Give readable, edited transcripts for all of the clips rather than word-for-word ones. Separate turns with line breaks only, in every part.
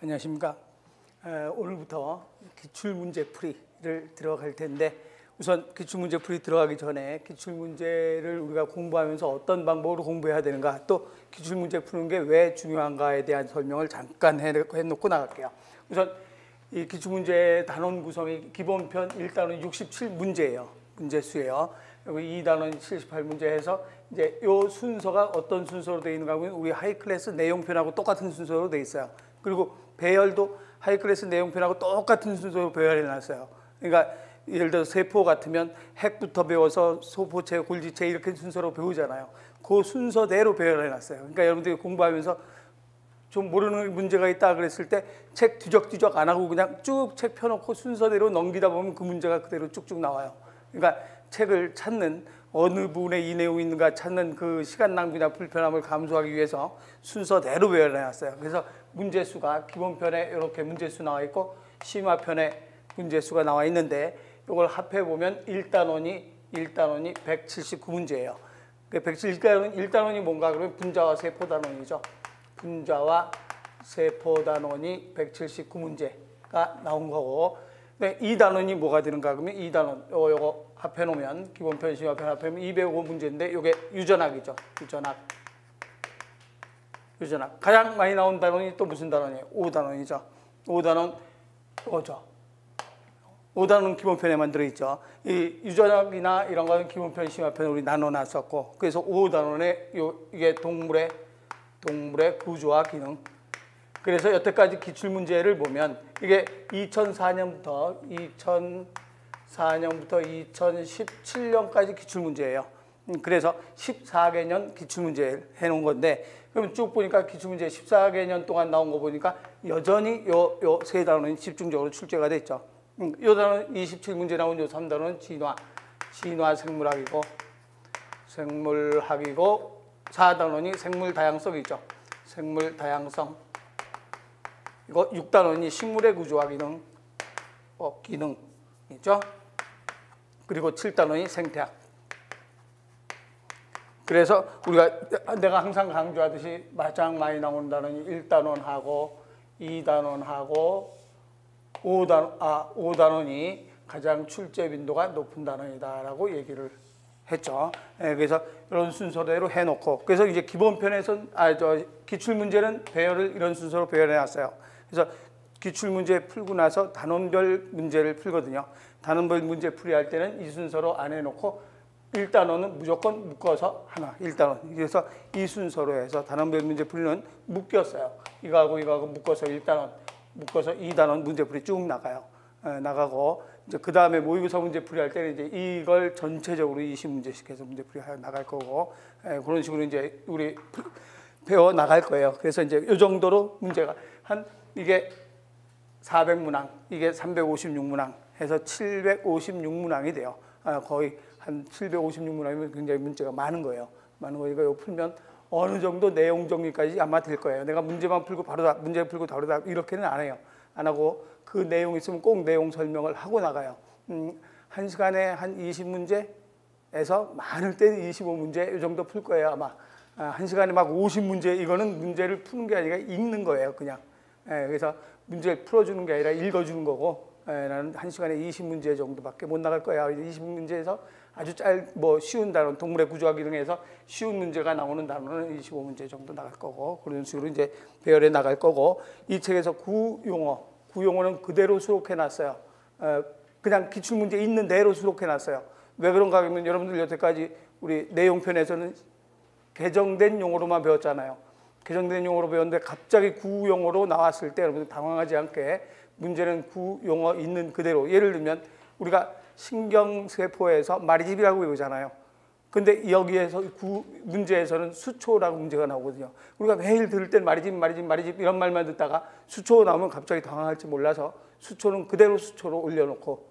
안녕하십니까. 오늘부터 기출문제풀이를 들어갈 텐데 우선 기출문제풀이 들어가기 전에 기출문제를 우리가 공부하면서 어떤 방법으로 공부해야 되는가, 또 기출문제 푸는 게 왜 중요한가에 대한 설명을 잠깐 해놓고 나갈게요. 우선 이 기출문제 단원 구성이 기본편 1단원 67문제예요. 문제수예요. 그리고 2단원 78문제 해서 이제 요 순서가 어떤 순서로 되어 있는가 하면 우리 하이클래스 내용편하고 똑같은 순서로 되어 있어요. 그리고 배열도 하이클래스 내용편하고 똑같은 순서로 배열해 놨어요. 그러니까 예를 들어 세포 같으면 핵부터 배워서 소포체, 골지체 이렇게 순서로 배우잖아요. 그 순서대로 배열해 놨어요. 그러니까 여러분들이 공부하면서 좀 모르는 문제가 있다 그랬을 때 책 뒤적뒤적 안 하고 그냥 쭉 책 펴놓고 순서대로 넘기다 보면 그 문제가 그대로 쭉쭉 나와요. 그러니까 책을 찾는 어느 부분에 이 내용이 있는가 찾는 그 시간 낭비나 불편함을 감수하기 위해서 순서대로 배열해 놨어요. 그래서 문제수가 기본편에 이렇게 문제수 나와 있고 심화편에 문제수가 나와 있는데 이걸 합해 보면 1단원이 179문제예요. 1단원이 뭔가 그러면 분자와 세포 단원이죠. 분자와 세포 단원이 179문제가 나온 거고, 2단원이 뭐가 되는가 그러면 2단원 요거 합해 놓으면 기본편 심화편 합해 놓으면 205문제인데 요게 유전학이죠. 유전학. 가장 많이 나온 단원이 또 무슨 단원이에요? 5단원이죠. 5단원 이거죠. 5단원 기본편에만 들어있죠. 이 유전학이나 이런 거는 기본편, 심화편 우리 나눠놨었고, 그래서 5단원에 이게 동물의 구조와 기능. 그래서 여태까지 기출문제를 보면 이게 2004년부터 2017년까지 기출문제예요. 그래서 14개년 기출문제 해놓은 건데, 그러면 쭉 보니까 기출문제 14개년 동안 나온 거 보니까 여전히 요 세 단원이 집중적으로 출제가 됐죠. 요 단원 27문제 나온 요 3단원은 진화 생물학이고 4단원이 생물 다양성이죠. 생물 다양성. 이거 6단원이 식물의 구조와 기능이죠. 그리고 7단원이 생태학. 그래서 내가 항상 강조하듯이 가장 많이 나오는 단원이 1단원하고 2단원하고 5단원이 가장 출제 빈도가 높은 단원이다라고 얘기를 했죠. 그래서 이런 순서대로 해놓고, 그래서 이제 기본편에선 기출문제는 배열을 이런 순서로 배열해 놨어요. 그래서 기출문제 풀고 나서 단원별 문제를 풀거든요. 단원별 문제 풀이할 때는 이 순서로 안 해놓고 1단원은 무조건 묶어서 하나, 1단원. 그래서 이 순서로 해서 단원별 문제 풀이는 묶였어요. 이거하고 묶어서 1단원, 묶어서 2단원 문제 풀이 쭉 나가고, 이제 그 다음에 모의고사 문제 풀이할 때는 이제 이걸 전체적으로 20문제씩 해서 문제 풀이 나갈 거고, 그런 식으로 이제 우리 배워 나갈 거예요. 그래서 이제 이 정도로 문제가 이게 400문항, 이게 356문항 해서 756문항이 돼요. 거의 한 756문항이면 굉장히 문제가 많은 거예요. 많은 거니까 이거 풀면 어느 정도 내용 정리까지 아마 될 거예요. 내가 문제만 풀고 문제 풀고 바로 답 이렇게는 안 해요. 안 하고 그 내용 있으면 꼭 내용 설명을 하고 나가요. 한 시간에 한 20문제에서 많을 때는 25문제 이 정도 풀 거예요, 아마. 한 시간에 막 50문제, 이거는 문제를 푸는 게 아니라 읽는 거예요, 그냥. 그래서 문제를 풀어주는 게 아니라 읽어주는 거고, 나는 한 시간에 20문제 정도밖에 못 나갈 거야. 20문제에서 아주 쉬운 단원, 동물의 구조와 기능에서 쉬운 문제가 나오는 단원은 25문제 정도 나갈 거고, 그런 식으로 이제 배열해 나갈 거고, 이 책에서 구용어는 그대로 수록해 놨어요. 그냥 기출문제 있는 대로 수록해 놨어요. 왜 그런가 하면 여러분들 여태까지 우리 내용편에서는 개정된 용어로만 배웠잖아요. 개정된 용어로 배웠는데 갑자기 구용어로 나왔을 때 여러분들 당황하지 않게 문제는 구용어 있는 그대로, 예를 들면 우리가 신경세포에서 마리집이라고 배우잖아요. 근데 여기에서 문제에서는 수초라고 문제가 나오거든요. 우리가 매일 들을 땐 마리집 이런 말만 듣다가 수초 나오면 갑자기 당황할지 몰라서 수초는 그대로 수초로 올려놓고,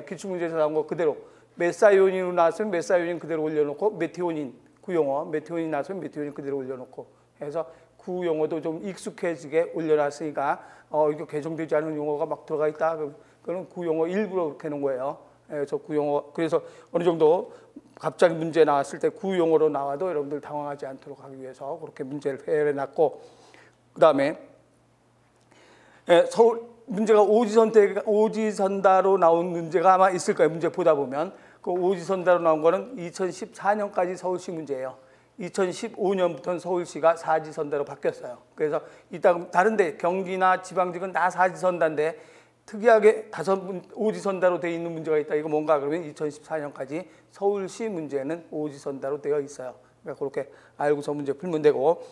기출문제에서 나온 거 그대로, 메사이오닌으로 나왔으면 메사이오닌 그대로 올려놓고, 메티오닌 구용어, 메티오닌 나왔으면 메티오닌 그대로 올려놓고 해서 구용어도 좀 익숙해지게 올려놨으니까 이거 개정되지 않은 용어가 막 들어가 있다. 그건 구용어 일부러 그렇게 해놓은 거예요. 구용어, 그래서 어느 정도 갑자기 문제 나왔을 때 구용어로 나와도 여러분들 당황하지 않도록 하기 위해서 그렇게 문제를 해놨고, 그 다음에 서울 문제가 오지선다로 나온 문제가 아마 있을 거예요. 문제 보다 보면 그 오지선다로 나온 거는 2014년까지 서울시 문제예요. 2015년부터는 서울시가 사지선다로 바뀌었어요. 그래서 이따 다른데 경기나 지방직은 다 사지선다인데 특이하게 오지선다로 되어 있는 문제가 있다. 이거 뭔가 그러면 2014년까지 서울시 문제는 오지선다로 되어 있어요. 그러니까 그렇게 알고서 문제 풀면 되고,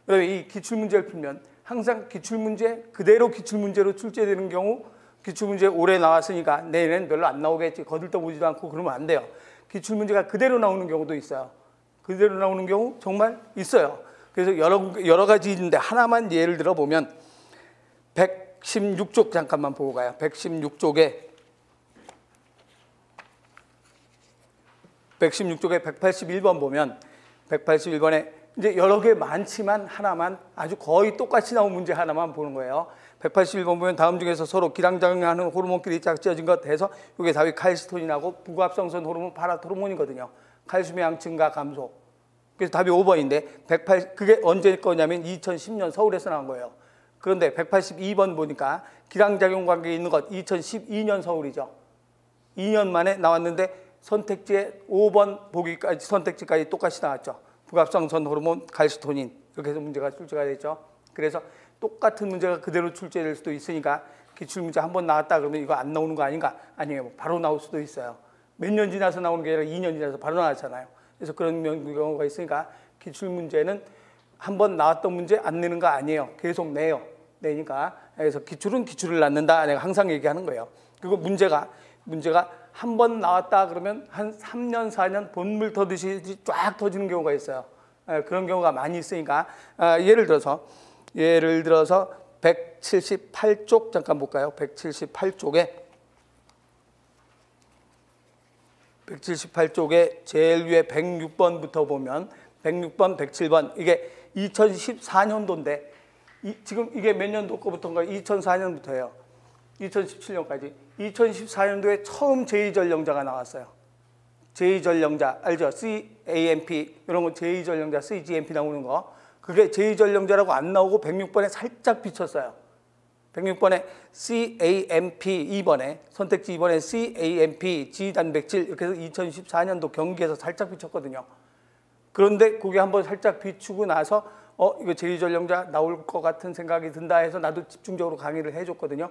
그다음에 이 기출문제를 풀면 항상 기출문제 그대로 기출문제로 출제되는 경우, 기출문제 올해 나왔으니까 내년엔 별로 안 나오겠지 거들떠보지도 않고 그러면 안 돼요. 기출문제가 그대로 나오는 경우도 있어요. 그대로 나오는 경우 정말 있어요. 그래서 여러 가지 있는데 하나만 예를 들어 보면 116쪽 잠깐만 보고 가요. 116쪽에 181번 보면 181번에 이제 여러 개 많지만 하나만 아주 거의 똑같이 나온 문제 하나만 보는 거예요. 181번 보면 다음 중에서 서로 기량작용하는 호르몬끼리 짝지어진 것 해서 이게 답이 칼시토닌하고 부합성선 호르몬 파라토르몬이거든요. 칼슘의 양 증가 감소. 그래서 답이 5번인데 그게 언제 거냐면 2010년 서울에서 나온 거예요. 그런데 182번 보니까 기량작용 관계에 있는 것 2012년 서울이죠. 2년 만에 나왔는데 선택지에 5번 보기까지 선택지까지 똑같이 나왔죠. 부합성선 호르몬 칼시토닌 이렇게 해서 문제가 출제가 됐죠. 그래서 똑같은 문제가 그대로 출제될 수도 있으니까 기출문제 한 번 나왔다 그러면 이거 안 나오는 거 아닌가? 아니에요. 바로 나올 수도 있어요. 몇 년 지나서 나오는 게 아니라 2년 지나서 바로 나왔잖아요. 그래서 그런 경우가 있으니까 기출문제는 한 번 나왔던 문제 안 내는 거 아니에요. 계속 내요. 내니까. 그래서 기출은 기출을 낳는다. 내가 항상 얘기하는 거예요. 그리고 문제가 한 번 나왔다 그러면 한 3년, 4년 본물 터듯이 쫙 터지는 경우가 있어요. 그런 경우가 많이 있으니까 예를 들어서 178쪽 잠깐 볼까요? 178쪽에 제일 위에 106번부터 보면 106번, 107번 이게 2014년도인데 지금 이게 몇 년도 거부터인가요? 2004년부터예요. 2017년까지. 2014년도에 처음 제2전령자가 나왔어요. 제2전령자 알죠? CAMP 이런 거 제2전령자 CGMP 나오는 거. 그게 제2전령자라고 안 나오고 106번에 살짝 비쳤어요. 106번에 CAMP 2번에 선택지 2번에 CAMP G단백질 이렇게 해서 2014년도 경기에서 살짝 비쳤거든요. 그런데 그게 한번 살짝 비추고 나서 이거 제2전령자 나올 것 같은 생각이 든다 해서 나도 집중적으로 강의를 해줬거든요.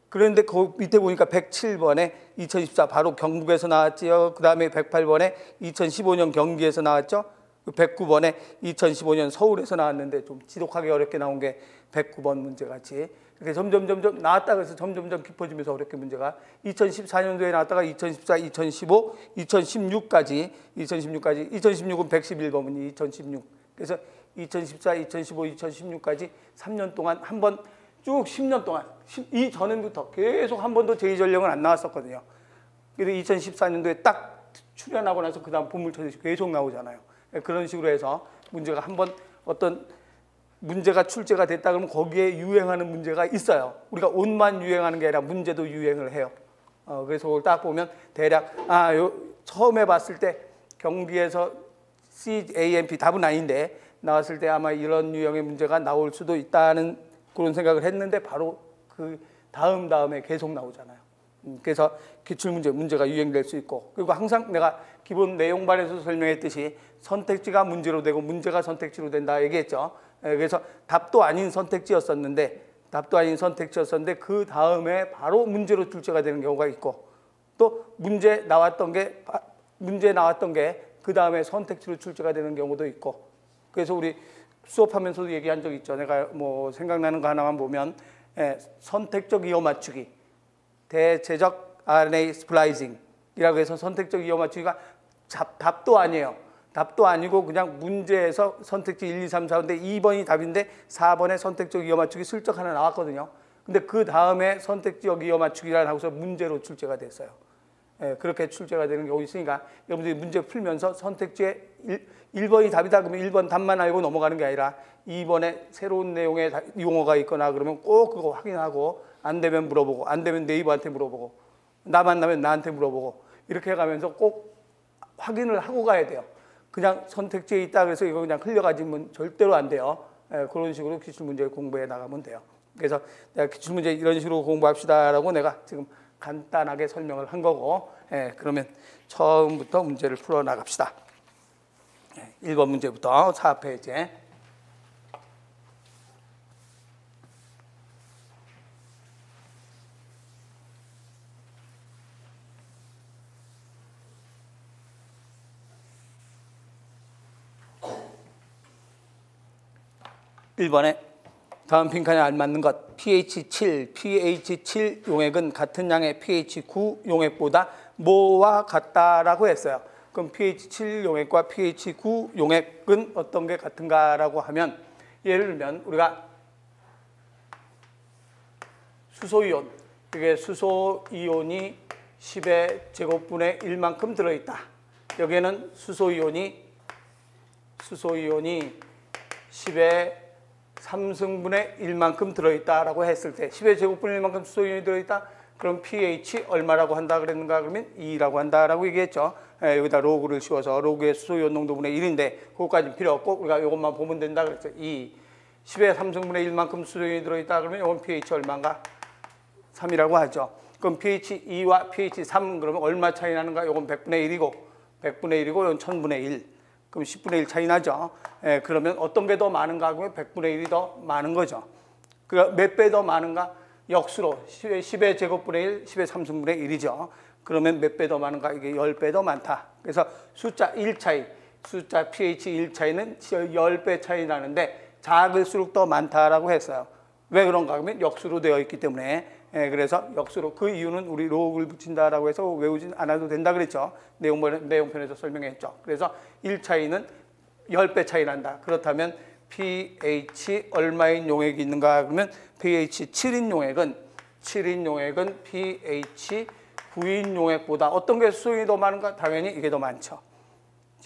그런데 그 밑에 보니까 107번에 2014 바로 경북에서 나왔지요. 그 다음에 108번에 2015년 경기에서 나왔죠. 109번에 2015년 서울에서 나왔는데 좀 지독하게 어렵게 나온 게 109번 문제같이 이렇게 점점 나왔다가 해서 점점 깊어지면서 어렵게 문제가 2014년도에 나왔다가 2014, 2015, 2016까지 2016은 111번이 2016 그래서 2014, 2015, 2016까지 3년 동안 한 번 쭉 10년 동안 이전부터 계속 한 번도 제2전령은 안 나왔었거든요. 그래서 2014년도에 딱 출연하고 나서 그 다음 본물 터지시 계속 나오잖아요. 그런 식으로 해서 문제가 한 번 어떤 문제가 출제가 됐다 그러면 거기에 유행하는 문제가 있어요. 우리가 옷만 유행하는 게 아니라 문제도 유행을 해요. 그래서 그걸 딱 보면 대략 처음에 봤을 때 경기에서 CAMP 답은 아닌데 나왔을 때 아마 이런 유형의 문제가 나올 수도 있다는 그런 생각을 했는데 바로 그 다음에 계속 나오잖아요. 그래서 기출문제가 유행될 수 있고 그리고 항상 내가 기본 내용반에서 설명했듯이 선택지가 문제로 되고 문제가 선택지로 된다 얘기했죠. 그래서 답도 아닌 선택지였었는데 그 다음에 바로 문제로 출제가 되는 경우가 있고 또 문제 나왔던 게 그 다음에 선택지로 출제가 되는 경우도 있고 그래서 우리 수업하면서도 얘기한 적 있죠. 내가 뭐 생각나는 거 하나만 보면 선택적 이어 맞추기, 대체적 RNA 스플라이싱이라고 해서 선택적 이어 맞추기가 답도 아니에요. 답도 아니고 그냥 문제에서 선택지 1, 2, 3, 4인데 2번이 답인데 4번에 선택적 이어 맞추기 슬쩍 하나 나왔거든요. 근데 그 다음에 선택적 이어 맞추기라고 하고서 문제로 출제가 됐어요. 그렇게 출제가 되는 경우 있으니까 여러분들이 문제 풀면서 선택지에 1번이 답이다 그러면 1번 답만 알고 넘어가는 게 아니라 2번에 새로운 내용의 용어가 있거나 그러면 꼭 그거 확인하고 안 되면 물어보고 안 되면 네이버한테 물어보고 나 만나면 나한테 물어보고 이렇게 해가면서 꼭 확인을 하고 가야 돼요. 그냥 선택지에 있다 그래서 이거 그냥 흘려가지면 절대로 안 돼요. 그런 식으로 기출문제를 공부해 나가면 돼요. 그래서 내가 기출문제 이런 식으로 공부합시다라고 내가 지금 간단하게 설명을 한 거고, 그러면 처음부터 문제를 풀어 나갑시다. 1번 문제부터 4페이지. (1번에) 다음 빈칸에 알맞는 것 pH 7 용액은 같은 양의 pH 9 용액보다 뭐와 같다라고 했어요. 그럼 pH 7 용액과 pH 9 용액은 어떤 게 같은가라고 하면, 예를 들면 우리가 수소이온, 이게 수소이온이 10의 제곱분의 1만큼 들어있다. 여기에는 수소이온이 10의 3승분의 1만큼 들어있다라고 했을 때 10의 제곱분의 1만큼 수소이온이 들어있다. 그럼 pH 얼마라고 한다 그랬는가? 그러면 2라고 한다라고 얘기했죠. 여기다 로그를 씌워서 로그의 수소이온 농도분의 1인데 그것까지는 필요 없고 우리가 이것만 보면 된다 그랬죠. 10의 3승분의 1만큼 수소이온이 들어있다 그러면 이건 pH 얼마인가? 3이라고 하죠. 그럼 pH 2와 pH 3 그러면 얼마 차이 나는가? 이건 100분의 1이고 이건 1000분의 1. 그럼 10분의 1 차이 나죠. 그러면 어떤 게 더 많은가 하면 100분의 1이 더 많은 거죠. 그러니까 몇 배 더 많은가? 역수로 10의 제곱분의 1, 10의 3승분의 1이죠. 그러면 몇 배 더 많은가? 이게 10배 더 많다. 그래서 숫자 1 차이, 숫자 pH 1 차이는 10배 차이 나는데 작을수록 더 많다라고 했어요. 왜 그런가 하면 역수로 되어 있기 때문에. 그래서 역수로, 그 이유는 우리 로그를 붙인다라고 해서 외우진 않아도 된다 그랬죠. 내용편에서 설명했죠. 그래서 1 차이는 10배 차이 난다. 그렇다면 pH 얼마인 용액이 있는가 그러면 pH 7인 용액은 pH 9인 용액보다 어떤 게 수소이 더 많은가? 당연히 이게 더 많죠.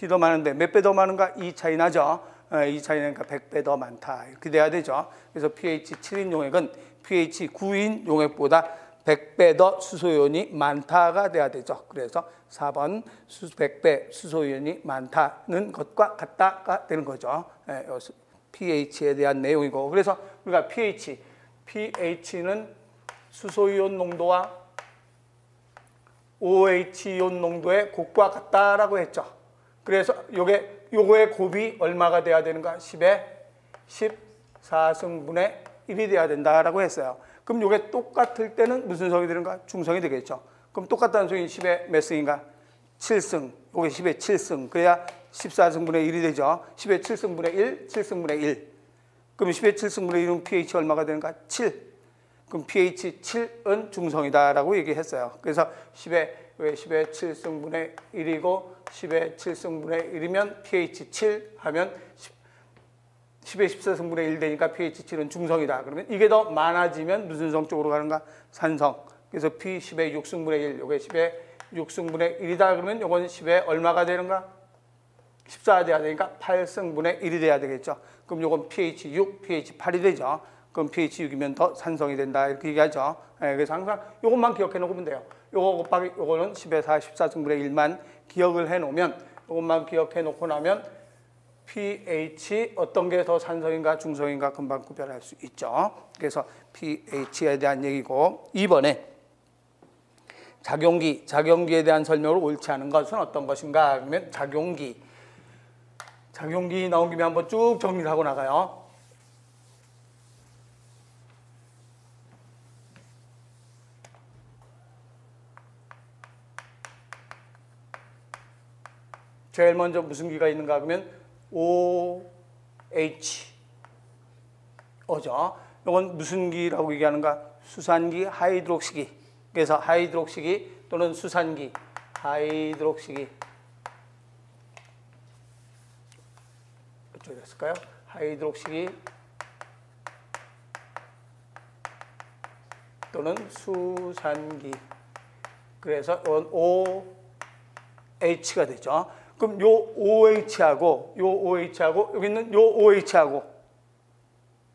더 많은데 몇 배 더 많은가? 2 차이 나죠. 2 차이 나니까 100배 더 많다. 이렇게 돼야 되죠. 그래서 pH 7인 용액은 pH 9인 용액보다 100배 더 수소이온이 많다가 돼야 되죠. 그래서 4번 100배 수소이온이 많다는 것과 같다가 되는 거죠. pH에 대한 내용이고, 그래서 우리가 pH는 수소이온 농도와 OH이온 농도의 곱과 같다라고 했죠. 그래서 요거의 곱이 얼마가 돼야 되는가? 10의 14승분의 1이 돼야 된다라고 했어요. 그럼 요게 똑같을 때는 무슨 성이 되는가? 중성이 되겠죠. 그럼 똑같다는 소리는 10의 몇 승인가? 7승. 요게 10의 7승. 그래야 14승분의 1이 되죠. 10의 7승분의 1, 7승분의 1. 그럼 10의 7승분의 1은 pH 얼마가 되는가? 7. 그럼 pH 7은 중성이다라고 얘기했어요. 그래서 10의 7승분의 1이고 10의 7승분의 1이면 pH 7 하면 10의 14승분의 1 되니까 pH 7은 중성이다. 그러면 이게 더 많아지면 무슨 성 쪽으로 가는가? 산성. 그래서 p 10의 6승분의 1, 요게 10의 6승분의 1이다. 그러면 요건 10의 얼마가 되는가? 14가 돼야 되니까 8승분의 1이 돼야 되겠죠. 그럼 요건 pH 6, pH 8이 되죠. 그럼 pH 6이면 더 산성이 된다. 이렇게 얘기하죠. 그래서 항상 요것만 기억해 놓으면 돼요. 요거 곱하기 요거는 10의 4, 14승분의 1만 기억을 해 놓으면, 요것만 기억해 놓고 나면 pH 어떤 게 더 산성인가 중성인가 금방 구별할 수 있죠. 그래서 pH에 대한 얘기고, 2번에 작용기에 대한 설명을 옳지 않은 것은 어떤 것인가? 그러면 작용기 나온 김에 한번 쭉 정리를 하고 나가요. 제일 먼저 무슨 기가 있는가 그러면 OH 죠. 이건 무슨 기라고 얘기하는가? 수산기, 하이드록시기. 그래서 하이드록시기 또는 수산기, 하이드록시기. 어떻게 됐을까요? 하이드록시기 또는 수산기. 그래서 이건 OH가 되죠. 그럼 요 OH하고 여기 있는 요 OH하고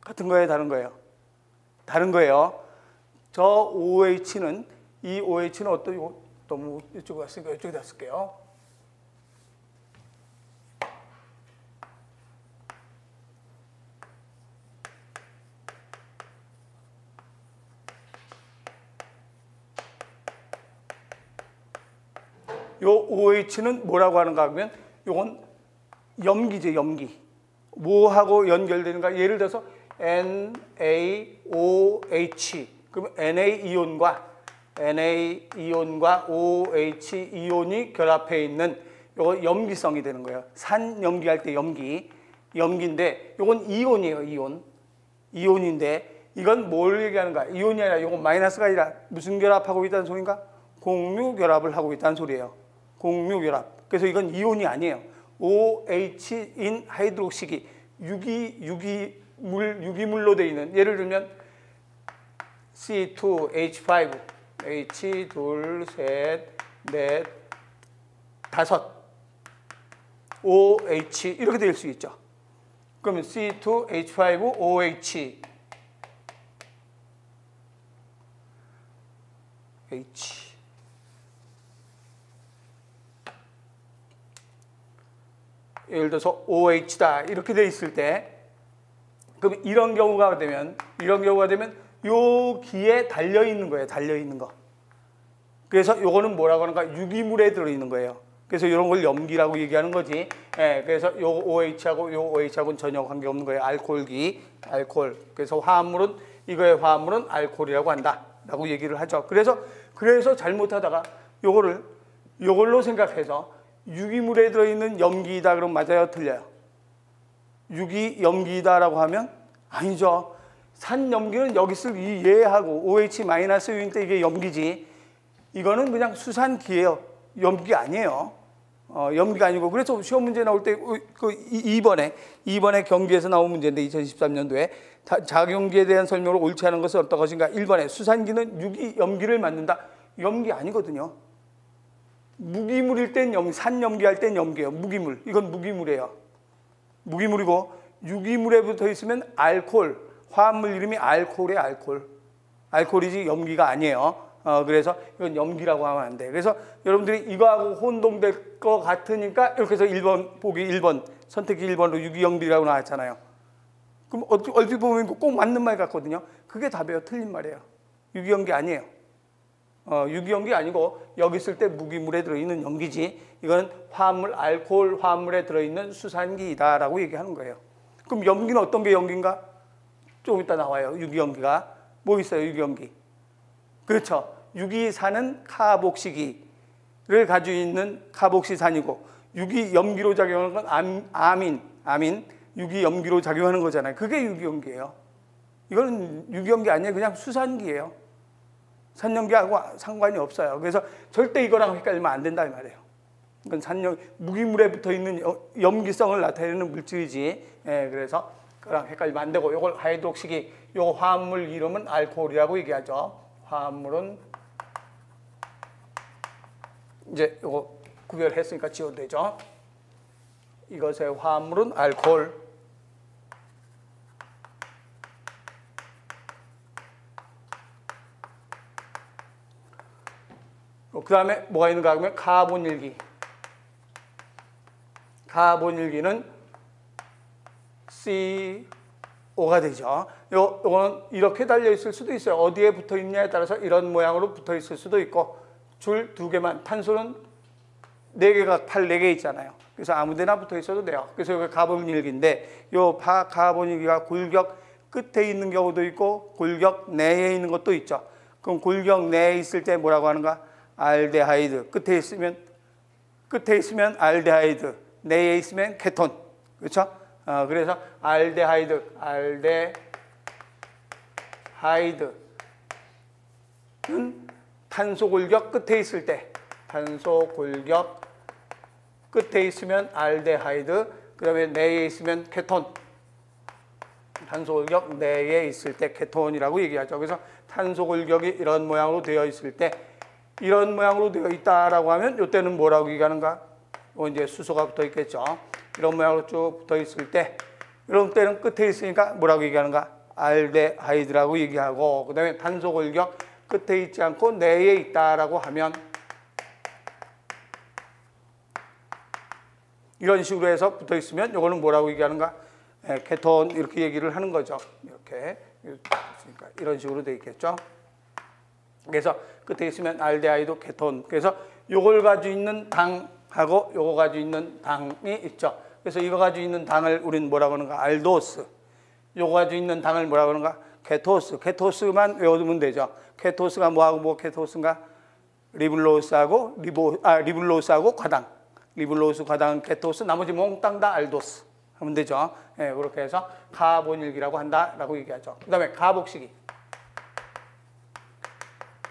같은 거예요, 다른 거예요? 다른 거예요. 저 OH는, 이 OH는 어떤, 너무 이쪽으로 갔으니까 이쪽에다 쓸게요. 요 OH는 뭐라고 하는가 하면 요건 염기죠, 염기. 뭐하고 연결되는가? 예를 들어서 NaOH. 그럼 Na 이온과 OH 이온이 결합해 있는 요거 염기성이 되는 거예요. 산 염기할 때 염기인데 요건 이온이에요, 이온인데 이건 뭘 얘기하는가? 이온이 아니라 요건 마이너스가 아니라 무슨 결합하고 있다는 소리인가? 공유 결합을 하고 있다는 소리예요. 공유 결합. 그래서 이건 이온이 아니에요. OH인 하이드록식이 유기물로 되어 있는, 예를 들면 C2H5 H 둘, 셋, 넷, 다섯 OH 이렇게 될 수 있죠. 그러면 C2H5OH H 예를 들어서 OH다 이렇게 돼 있을 때, 그럼 이런 경우가 되면 여기에 달려 있는 거예요. 달려 있는 거. 그래서 요거는 뭐라고 하는가? 유기물에 들어 있는 거예요. 그래서 이런 걸 염기라고 얘기하는 거지. 예, 그래서 요 OH하고는 전혀 관계 없는 거예요. 알코올기, 알코올. 그래서 이거의 화합물은 알코올이라고 한다라고 얘기를 하죠. 그래서 잘못하다가 요걸로 생각해서 유기물에 들어 있는 염기이다 그러면 맞아요, 틀려요? 유기 염기이다라고 하면 아니죠. 산 염기는 여기 쓸 이 얘하고 OH-U일 때 이게 염기지. 이거는 그냥 수산기예요. 염기가 아니에요. 염기가 아니고, 그래서 시험 문제 나올 때 이번에 경기에서 나온 문제인데 2013년도에 작용기에 대한 설명을 옳지 않은 것은 어떤 것인가? 1번에 수산기는 유기 염기를 만든다. 염기 아니거든요. 무기물일 땐 산염기할 땐 염기예요. 무기물. 이건 무기물이에요. 무기물이고 유기물에 붙어 있으면 알코올. 화합물 이름이 알코올이에요. 알코올이지 염기가 아니에요. 그래서 이건 염기라고 하면 안 돼. 그래서 여러분들이 이거하고 혼동될 것 같으니까 이렇게 해서 1번 보기 1번 선택지 1번으로 유기염기라고 나왔잖아요. 그럼 얼핏 보면 꼭 맞는 말 같거든요. 그게 답이에요. 틀린 말이에요. 유기염기 아니에요. 유기염기 아니고 여기 있을 때 무기물에 들어있는 염기지. 이건 화합물, 알코올 화합물에 들어있는 수산기이다라고 얘기하는 거예요. 그럼 염기는 어떤 게 염기인가? 좀 이따 나와요. 유기염기가. 뭐 있어요? 유기염기. 그렇죠. 유기산은 카복시기를 가지고 있는 카복시산이고, 유기염기로 작용하는 건 아민, 유기염기로 작용하는 거잖아요. 그게 유기염기예요. 이거는 유기염기 아니에요. 그냥 수산기예요. 산염기하고 상관이 없어요. 그래서 절대 이거랑 헷갈리면 안 된다 이 말이에요. 이건 무기물에 붙어 있는 염기성을 나타내는 물질이지. 예, 그래서 그거랑 헷갈리면 안 되고, 이걸 하이드록식이, 요 화합물 이름은 알코올이라고 얘기하죠. 화합물은 이제 이거 구별했으니까 지워도 되죠. 이것의 화합물은 알코올. 그 다음에 뭐가 있는가 하면 카본일기. 카본일기는 CO가 되죠. 요거는 이렇게 달려 있을 수도 있어요. 어디에 붙어 있냐에 따라서 이런 모양으로 붙어 있을 수도 있고, 줄 2개만. 탄소는 4개가 4개 있잖아요. 그래서 아무 데나 붙어 있어도 돼요. 그래서 이게 카본일기인데, 요 카본일기가 골격 끝에 있는 경우도 있고 골격 내에 있는 것도 있죠. 그럼 골격 내에 있을 때 뭐라고 하는가? 알데하이드. 끝에 있으면 알데하이드, 내에 있으면 케톤. 그렇죠? 그래서 알데하이드는 탄소 골격 끝에 있을 때, 탄소 골격 끝에 있으면 알데하이드, 그 다음에 내에 있으면 케톤. 탄소 골격 내에 있을 때 케톤이라고 얘기하죠. 그래서 탄소 골격이 이런 모양으로 되어 있을 때, 이런 모양으로 되어 있다라고 하면 이때는 뭐라고 얘기하는가? 이제 수소가 붙어 있겠죠. 이런 모양으로 쭉 붙어 있을 때, 이런 때는 끝에 있으니까 뭐라고 얘기하는가? 알데하이드라고 얘기하고, 그 다음에 탄소 골격 끝에 있지 않고 내에 있다라고 하면 이런 식으로 해서 붙어 있으면 이거는 뭐라고 얘기하는가? 케톤 이렇게 얘기를 하는 거죠. 이렇게 이런 식으로 되어 있겠죠. 그래서 끝에 있으면 알데하이드, 케톤. 그래서 요걸 가지고 있는 당하고 요거 가지고 있는 당이 있죠. 그래서 이거 가지고 있는 당을 우리는 뭐라고 하는가? 알도스. 요거 가지고 있는 당을 뭐라고 하는가? 케토스. 케토스만 외워두면 되죠. 케토스가 뭐하고 뭐 케토스인가? 리블로스하고 리블로스하고 과당. 리블로스, 과당, 케토스, 나머지 몽땅 다 알도스 하면 되죠. 예, 그렇게 해서 카본일기라고 한다라고 얘기하죠. 그다음에 가복식이.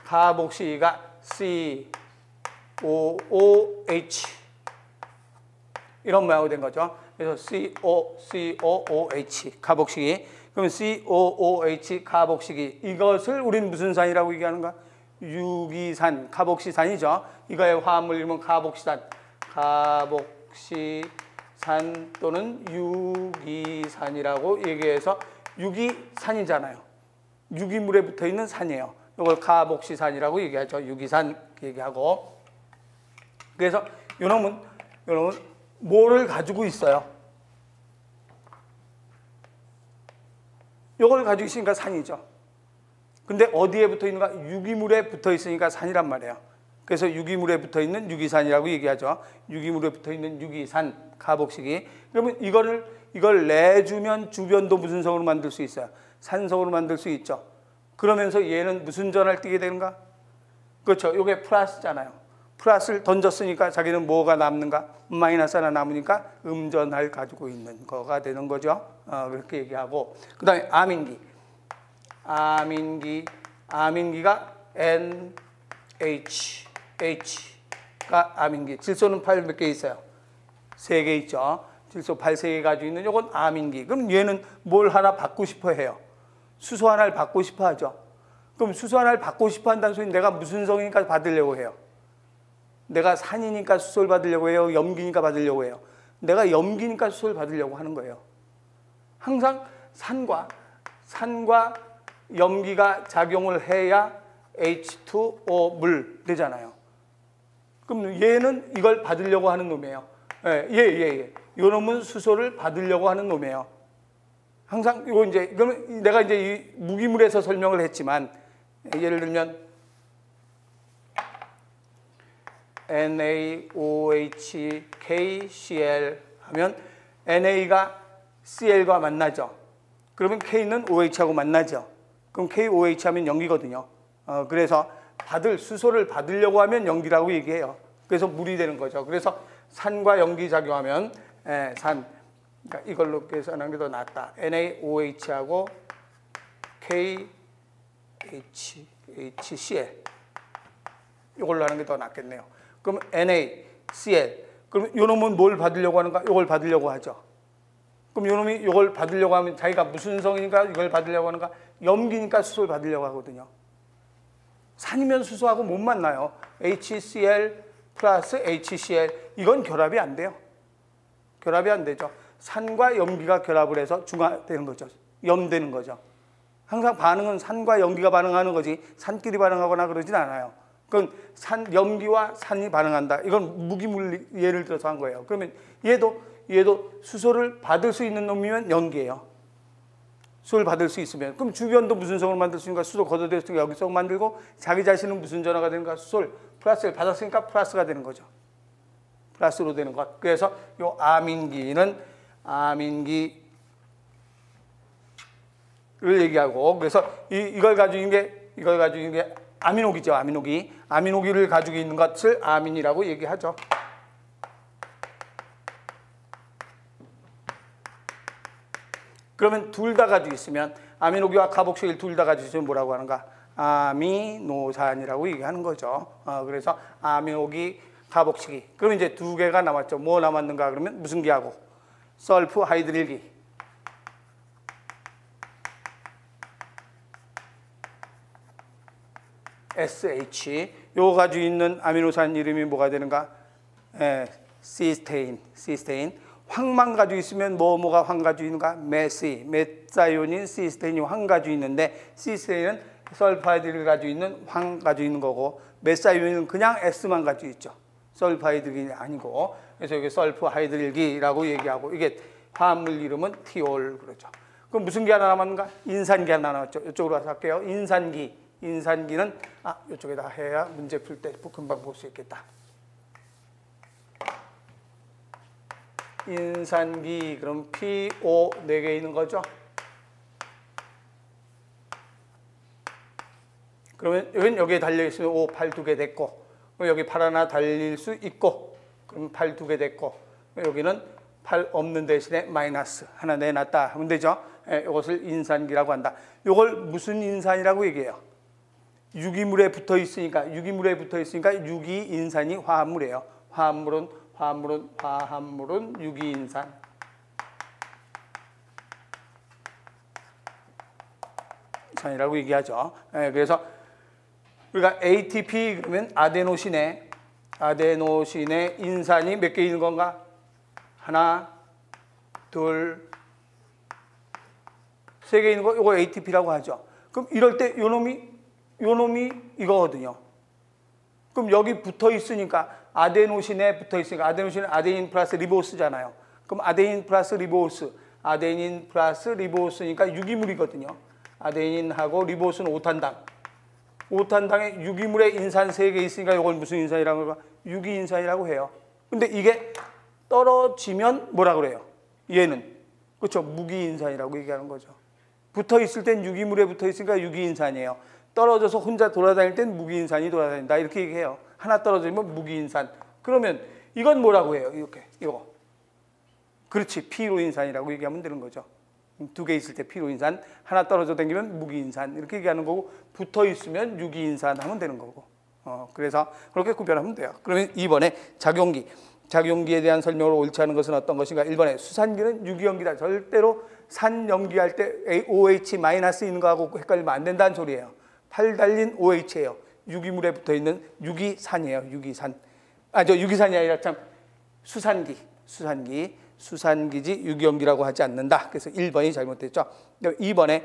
가복식이가 COOH 이런 모양으로 된 거죠. 그래서 COOH 가복식이. 그럼 COOH 가복식이 이것을 우리는 무슨 산이라고 얘기하는가? 유기산, 가복시산이죠. 이거의 화합물 이름은 가복시산. 가복시산 또는 유기산이라고 얘기해서 유기산이잖아요. 유기물에 붙어 있는 산이에요. 이걸 가복시산이라고 얘기하죠. 유기산 얘기하고. 그래서 요놈은 뭐를 가지고 있어요? 요걸 가지고 있으니까 산이죠. 근데 어디에 붙어 있는가? 유기물에 붙어 있으니까 산이란 말이에요. 그래서 유기물에 붙어 있는 유기산이라고 얘기하죠. 유기물에 붙어 있는 유기산, 가복식이. 그러면 이걸 내주면 주변도 무슨 성으로 만들 수 있어요? 산성으로 만들 수 있죠. 그러면서 얘는 무슨 전을 띄게 되는가? 그렇죠. 이게 플러스잖아요. 플러스를 던졌으니까 자기는 뭐가 남는가? 마이너스 하나 남으니까 음전할 가지고 있는 거가 되는 거죠. 그렇게 얘기하고. 그 다음에 아민기. 아민기가 NH가 아민기. 질소는 8 몇 개 있어요? 3개 있죠. 질소 8, 3개 가지고 있는 이건 아민기. 그럼 얘는 뭘 하나 받고 싶어 해요? 수소 하나를 받고 싶어 하죠. 그럼 수소 하나를 받고 싶어 한다는 소리는 내가 무슨 성이니까 받으려고 해요? 내가 산이니까 수소를 받으려고 해요? 염기니까 받으려고 해요? 내가 염기니까 수소를 받으려고 하는 거예요. 항상 산과 염기가 작용을 해야 H2O 물 되잖아요. 그럼 얘는 이걸 받으려고 하는 놈이에요. 이 놈은 수소를 받으려고 하는 놈이에요. 항상 이거 이제 그러면 내가 이제 이 무기물에서 설명을 했지만 예를 들면 NaOH, KCl 하면 NA가 CL과 만나죠. 그러면 K는 OH하고 만나죠. 그럼 KOH 하면 염기거든요. 그래서 수소를 받으려고 하면 염기라고 얘기해요. 그래서 물이 되는 거죠. 그래서 산과 염기 작용하면 산. 그러니까 이걸로 계산하는 게 더 낫다. NaOH하고 KHCl 이걸로 하는 게 더 낫겠네요. 그럼 NaCl. 그럼 이놈은 뭘 받으려고 하는가? 이걸 받으려고 하죠. 그럼 이놈이 이걸 받으려고 하면 자기가 무슨 성이니까 이걸 받으려고 하는가? 염기니까 수소를 받으려고 하거든요. 산이면 수소하고 못 만나요. HCl 플러스 HCl 이건 결합이 안 돼요. 결합이 안 되죠. 산과 염기가 결합을 해서 중화되는 거죠. 염되는 거죠. 항상 반응은 산과 염기가 반응하는 거지 산끼리 반응하거나 그러진 않아요. 그건 염기와 산이 반응한다. 이건 무기물 예를 들어서 한 거예요. 그러면 얘도 수소를 받을 수 있는 놈이면 염기예요. 수소를 받을 수 있으면. 그럼 주변도 무슨 성을 만들 수 있는가? 수소 걷어들였으니까 염기성 만들고 자기 자신은 무슨 전화가 되는가? 수소를 플러스를 받았으니까 플러스가 되는 거죠. 플러스로 되는 것. 그래서 이 아민기를 얘기하고 그래서 이걸 가지고 있는 게 아미노기죠. 아미노기를 가지고 있는 것을 아민이라고 얘기하죠. 그러면 둘 다 가지고 있으면 아미노기와 카복식을 둘 다 가지고 있으면 뭐라고 하는가? 아미노산이라고 얘기하는 거죠. 그래서 아미노기, 카복식이. 그럼 이제 2개가 남았죠. 뭐 남았는가? 그러면 무슨 기하고? 설프 하이드릴기. SH. 요거 가지고 있는 아미노산 이름이 뭐가 되는가? 시스테인. 황만 가지고 있으면 뭐가 황 가지고 있는가? 메사이온인 시스테인이 황 가지고 있는데 시스테인은 설파이드를 가지고 있는 황 가지고 있는 거고 메사이온은 그냥 S만 가지고 있죠. 설파이드가 아니고. 그래서 이게 설프하이드릴기라고 얘기하고 이게 화합물 이름은 티올 그러죠. 그럼 무슨 기 하나 남았는가? 인산기 하나 남았죠. 이쪽으로 와서 할게요. 인산기는 이쪽에다 해야 문제 풀 때 금방 볼 수 있겠다. 인산기 그럼 PO 4개 있는 거죠. 그러면 여기에 달려있으면 O 8 2개 됐고, 여기 8 하나 달릴 수 있고, 그럼 8 2개 됐고, 여기는 8 없는 대신에 마이너스 하나 내놨다 하면 되죠. 이것을 인산기라고 한다. 이걸 무슨 인산이라고 얘기해요? 유기물에 붙어 있으니까 유기인산이 화합물이에요. 화합물은 유기인산. 인산이라고 얘기하죠. 그래서 우리가 ATP 그러면 아데노신의 인산이 몇 개 있는 건가? 하나, 둘, 3개 있는 거 이거 ATP라고 하죠. 그럼 이럴 때 요 놈이 이거거든요. 그럼 여기 붙어 있으니까 아데노신에 붙어 있으니까 아데노신은 아데닌 플러스 리보스잖아요. 그럼 아데닌 플러스 리보스니까 유기물이거든요. 아데닌하고 리보스는 5탄당. 5탄당에 유기물에 인산 3개 있으니까 이걸 무슨 인산이라고 할까? 유기인산이라고 해요. 근데 이게 떨어지면 뭐라 그래요? 얘는 그렇죠. 무기인산이라고 얘기하는 거죠. 붙어 있을 땐 유기물에 붙어 있으니까 유기인산이에요. 떨어져서 혼자 돌아다닐 땐 무기인산이 돌아다닌다. 이렇게 얘기해요. 하나 떨어지면 무기인산. 그러면 이건 뭐라고 해요? 이거. 그렇지. 피로인산이라고 얘기하면 되는 거죠. 2개 있을 때 피로인산, 하나 떨어져 다니면 무기인산 이렇게 얘기하는 거고, 붙어 있으면 유기인산 하면 되는 거고. 그래서 그렇게 구별하면 돼요. 그러면 2번에 작용기에 대한 설명을 옳지 않은 것은 어떤 것인가? 1번에 수산기는 유기연기다. 절대로 산 연기할 때 OH 마이너스 있는 거하고 헷갈리면 안 된다는 소리예요. 8 달린 OH예요. 유기물에 붙어 있는 유기산이에요. 유기산이 아니라 참 수산기지 유기연기라고 하지 않는다. 그래서 1번이 잘못됐죠. 2번에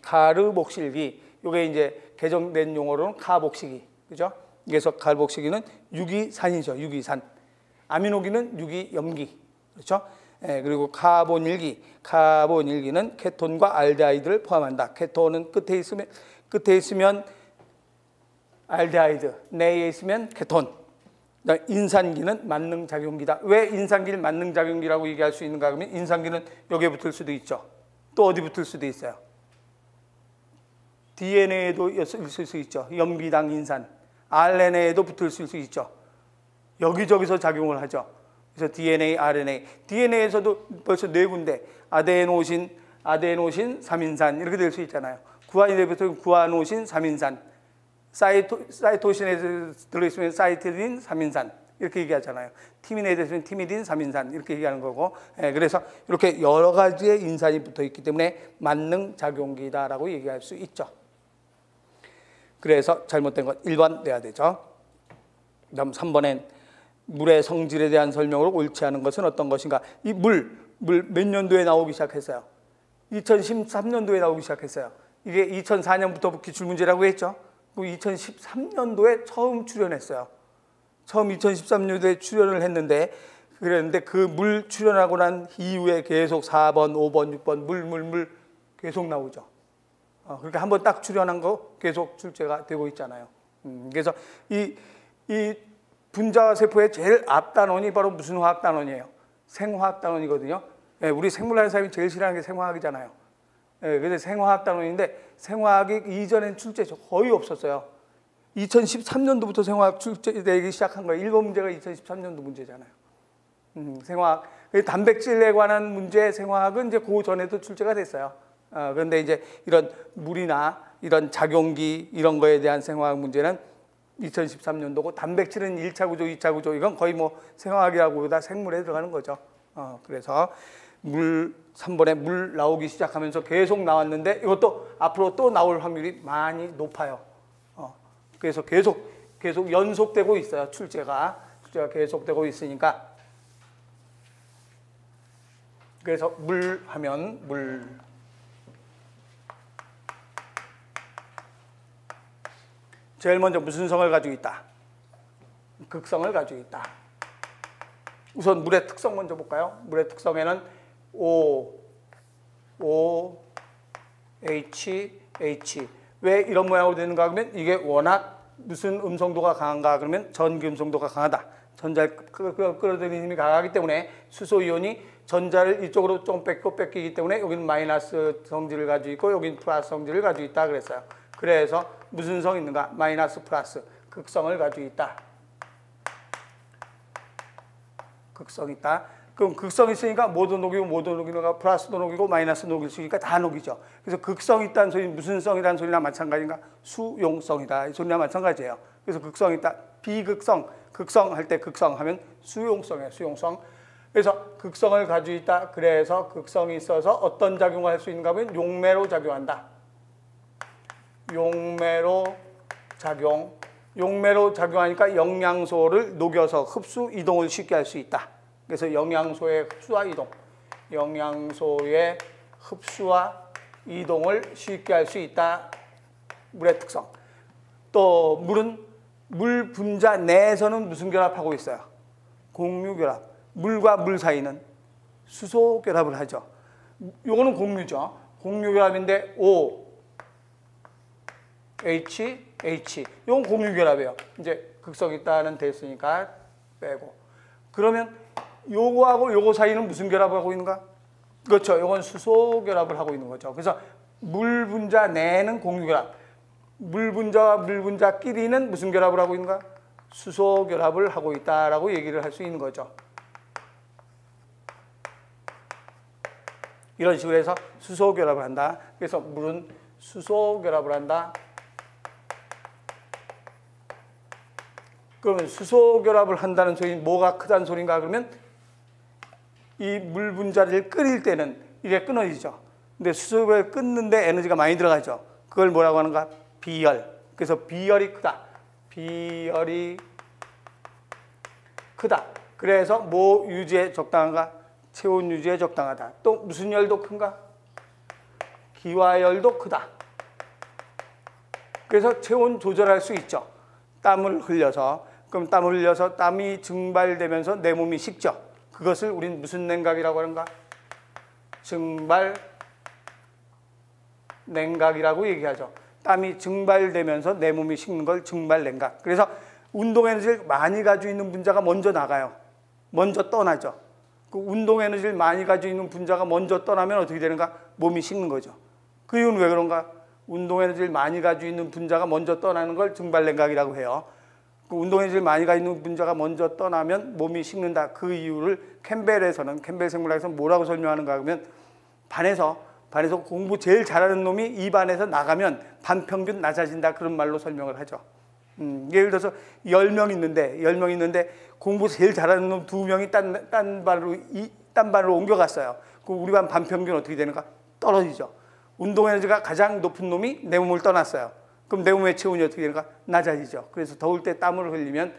가르복실기, 이게 이제 개정된 용어로는 카복시기, 그죠? 그래서 가르복시기는 유기산이죠. 유기산. 아미노기는 유기염기, 그렇죠? 그리고 카본일기는 케톤과 알데하이드를 포함한다. 케톤은 끝에 있으면 알데하이드, 내에 있으면 케톤. 인산기는 만능작용기다. 왜 인산기를 만능작용기라고 얘기할 수 있는가 하면, 인산기는 여기에 붙을 수도 있죠. 또 어디 붙을 수도 있어요. DNA에도 있을 수 있죠. 염기당 인산. RNA에도 붙을 수 있죠. 여기저기서 작용을 하죠. 그래서 DNA, RNA. DNA에서도 벌써 4군데 아데노신 3인산 이렇게 될 수 있잖아요. 구안이 붙으면 구아노신 3인산. 사이토신에 들어있으면 사이티딘 3인산 이렇게 얘기하잖아요. 티민에 들어있으면 티미딘 3인산 이렇게 얘기하는 거고, 그래서 이렇게 여러 가지의 인산이 붙어 있기 때문에 만능작용기다라고 얘기할 수 있죠. 그래서 잘못된 건 1번 돼야 되죠. 다음 3번엔 물의 성질에 대한 설명을 옳지 않은 것은 어떤 것인가? 이 물 몇 년도에 나오기 시작했어요? 2013년도에 나오기 시작했어요. 이게 2004년부터 기출문제라고 했죠. 2013년도에 처음 출연했어요. 처음 2013년도에 출연을 했는데, 그랬는데 그 물 출연하고 난 이후에 계속 4번, 5번, 6번 물 계속 나오죠. 그렇게 한번 딱 출연한 거 계속 출제가 되고 있잖아요. 그래서 이 분자세포의 제일 앞단원이 바로 무슨 화학단원이에요? 생화학단원이거든요. 우리 생물학의 사람이 제일 싫어하는 게 생화학이잖아요. 그래서 생화학단원인데, 생화학이 이전엔 출제 거의 없었어요. 2013년도부터 생화학 출제되기 시작한 거예요. 1번 문제가 2013년도 문제잖아요. 생화학. 단백질에 관한 문제 생화학은 이제 그 전에도 출제가 됐어요. 그런데 이제 이런 물이나 이런 작용기 이런 거에 대한 생화학 문제는 2013년도고, 단백질은 1차 구조, 2차 구조, 이건 거의 뭐 생화학이라고보다 생물에 들어가는 거죠. 그래서 3번에 물 나오기 시작하면서 계속 나왔는데, 이것도 앞으로 또 나올 확률이 많이 높아요. 그래서 계속 연속되고 있어요. 출제가 계속되고 있으니까. 그래서 물 하면 물. 제일 먼저 무슨 성을 가지고 있다? 극성을 가지고 있다. 우선 물의 특성 먼저 볼까요? 물의 특성에는 OH 왜 이런 모양으로 되는가 하면, 이게 워낙 무슨 음성도가 강한가 그러면 전기 음성도가 강하다. 전자를 끌어들이는 힘이 강하기 때문에 수소 이온이 전자를 이쪽으로 좀 뺏기기 때문에 여기는 마이너스 성질을 가지고 있고 여기는 플러스 성질을 가지고 있다 그랬어요. 그래서 무슨 성이 있는가? 마이너스 플러스 극성을 가지고 있다. 극성이 있다. 그럼 극성이 있으니까 모두 녹이고 모두 녹이고 플러스도 녹이고 마이너스도 녹일 수 있으니까 다 녹이죠. 그래서 극성이 있다는 소리는 무슨 성이라는 소리나 마찬가지인가? 수용성이다. 이 소리나 마찬가지예요. 그래서 극성이 있다. 비극성, 극성 할 때 극성 하면 수용성이에요. 수용성. 그래서 극성을 가지고 있다. 그래서 극성이 있어서 어떤 작용을 할 수 있는가 하면 용매로 작용한다. 용매로 작용. 용매로 작용하니까 영양소를 녹여서 흡수, 이동을 쉽게 할 수 있다. 그래서 영양소의 흡수와 이동. 영양소의 흡수와 이동을 쉽게 할 수 있다. 물의 특성. 또 물은 물 분자 내에서는 무슨 결합하고 있어요? 공유결합. 물과 물 사이는 수소 결합을 하죠. 요거는 공유죠. 공유결합인데 O, H, H. 요건 공유결합이에요. 이제 극성이 있다는 됐으니까 빼고. 그러면 요거하고 요거 사이는 무슨 결합을 하고 있는가? 그렇죠. 요건 수소 결합을 하고 있는 거죠. 그래서 물 분자 내는 공유결합. 물 분자와 물 분자끼리는 무슨 결합을 하고 있는가? 수소 결합을 하고 있다라고 얘기를 할 수 있는 거죠. 이런 식으로 해서 수소 결합을 한다. 그래서 물은 수소 결합을 한다. 그러면 수소 결합을 한다는 소리는 뭐가 크다는 소리인가? 그러면 이 물 분자를 끓일 때는 이게 끊어지죠. 근데 수소를 끊는데 에너지가 많이 들어가죠. 그걸 뭐라고 하는가? 비열. 그래서 비열이 크다. 비열이 크다. 그래서 뭐 유지에 적당한가? 체온 유지에 적당하다. 또 무슨 열도 큰가? 기화열도 크다. 그래서 체온 조절할 수 있죠. 땀을 흘려서. 그럼 땀을 흘려서 땀이 증발되면서 내 몸이 식죠. 그것을 우린 무슨 냉각이라고 하는가? 증발 냉각이라고 얘기하죠. 땀이 증발되면서 내 몸이 식는 걸 증발 냉각. 그래서 운동 에너지를 많이 가지고 있는 분자가 먼저 나가요. 먼저 떠나죠. 그 운동 에너지를 많이 가지고 있는 분자가 먼저 떠나면 어떻게 되는가? 몸이 식는 거죠. 그 이유는 왜 그런가? 운동 에너지를 많이 가지고 있는 분자가 먼저 떠나는 걸 증발 냉각이라고 해요. 그 운동 에너지를 많이 가지고 있는 분자가 먼저 떠나면 몸이 식는다. 그 이유를 캠벨 생물학에서 뭐라고 설명하는가 하면 반에서 공부 제일 잘하는 놈이 이 반에서 나가면 반평균 낮아진다. 그런 말로 설명을 하죠. 예를 들어서 10명 있는데 공부 제일 잘하는 놈 2명이 딴 반으로 옮겨갔어요. 그럼 우리 반 반평균 어떻게 되는가? 떨어지죠. 운동 에너지가 가장 높은 놈이 내 몸을 떠났어요. 그럼 내 몸의 체온이 어떻게 되는가? 낮아지죠. 그래서 더울 때 땀을 흘리면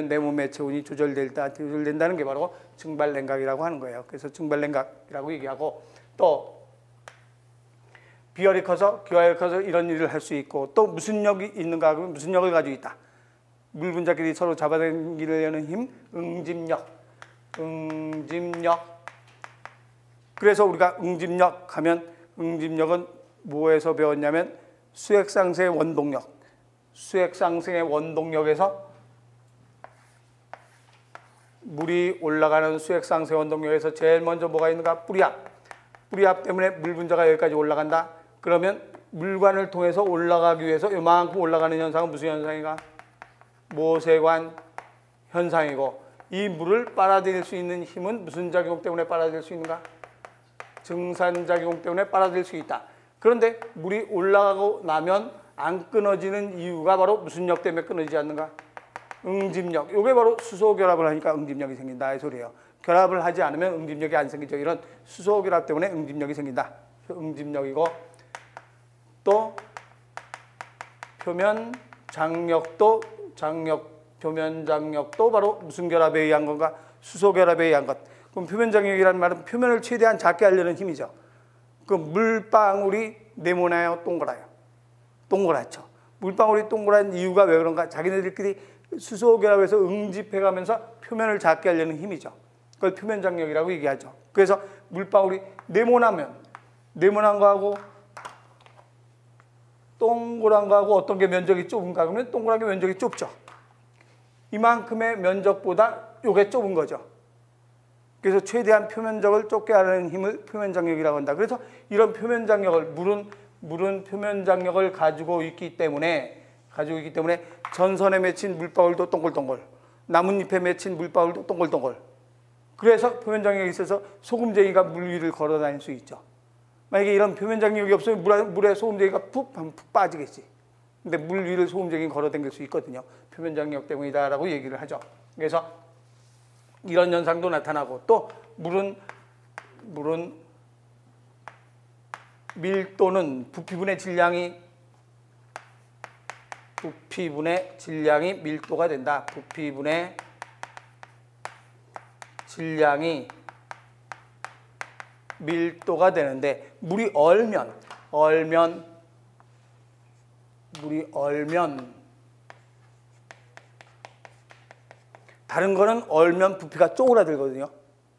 내 몸의 체온이 조절된다는 게 바로 증발 냉각이라고 하는 거예요. 그래서 증발 냉각이라고 얘기하고 또 비열이 커서 기화열이 커서 이런 일을 할 수 있고 또 무슨 역이 있는가 하면 무슨 역을 가지고 있다. 물 분자끼리 서로 잡아당기려는 힘, 응집력. 그래서 우리가 응집력 하면 응집력은 뭐에서 배웠냐면 수액상승의 원동력. 수액상승의 원동력에서 물이 올라가는 수액상승의 원동력에서 제일 먼저 뭐가 있는가? 뿌리압. 뿌리압 때문에 물 분자가 여기까지 올라간다. 그러면 물관을 통해서 올라가기 위해서 이만큼 올라가는 현상은 무슨 현상인가? 모세관 현상이고 이 물을 빨아들일 수 있는 힘은 무슨 작용 때문에 빨아들일 수 있는가? 증산작용 때문에 빨아들일 수 있다. 그런데 물이 올라가고 나면 안 끊어지는 이유가 바로 무슨 역 때문에 끊어지지 않는가? 응집력. 이게 바로 수소 결합을 하니까 응집력이 생긴다 이 소리예요. 결합을 하지 않으면 응집력이 안 생기죠. 이런 수소 결합 때문에 응집력이 생긴다. 응집력이고 또 표면 장력도 표면 장력도 바로 무슨 결합에 의한 건가? 수소 결합에 의한 것. 그럼 표면 장력이라는 말은 표면을 최대한 작게 하려는 힘이죠. 그 물방울이 네모나요, 동그라요? 동그랗죠. 물방울이 동그란 이유가 왜 그런가? 자기네들끼리 수소 결합에서 응집해가면서 표면을 작게 하려는 힘이죠. 그걸 표면 장력이라고 얘기하죠. 그래서 물방울이 네모난 거하고 동그란 거하고 어떤 게 면적이 좁은가 그러면 동그란 게 면적이 좁죠. 이만큼의 면적보다 요게 좁은 거죠. 그래서 최대한 표면적을 좁게 하는 힘을 표면장력이라고 한다. 그래서 이런 표면장력을 물은 표면장력을 가지고 있기 때문에 전선에 맺힌 물방울도 동글동글, 나뭇잎에 맺힌 물방울도 동글동글. 그래서 표면장력이 있어서 소금쟁이가 물 위를 걸어 다닐 수 있죠. 만약에 이런 표면장력이 없으면 물에 소금쟁이가 푹 빠지겠지. 근데 물 위를 소금쟁이 걸어 다닐 수 있거든요. 표면장력 때문이다라고 얘기를 하죠. 그래서 이런 현상도 나타나고, 또 물은 밀도는 부피분의 질량이 밀도가 된다. 부피분의 질량이 밀도가 되는데, 물이 얼면 다른 거는 얼면 부피가 쪼그라들거든요.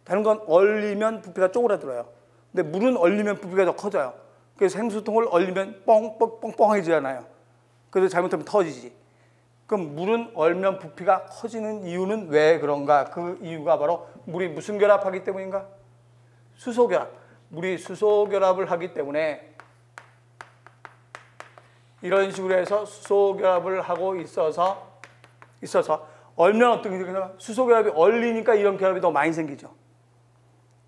다른 건 얼리면 부피가 쪼그라들어요. 근데 물은 얼리면 부피가 더 커져요. 그래서 생수통을 얼리면 뻥뻥해지잖아요. 그래서 잘못하면 터지지. 그럼 물은 얼면 부피가 커지는 이유는 왜 그런가? 그 이유가 바로 물이 무슨 결합하기 때문인가? 수소결합. 물이 수소결합을 하기 때문에, 이런 식으로 해서 수소결합을 하고 있어서 얼면 어떻게 되냐? 수소결합이 얼리니까 이런 결합이 더 많이 생기죠.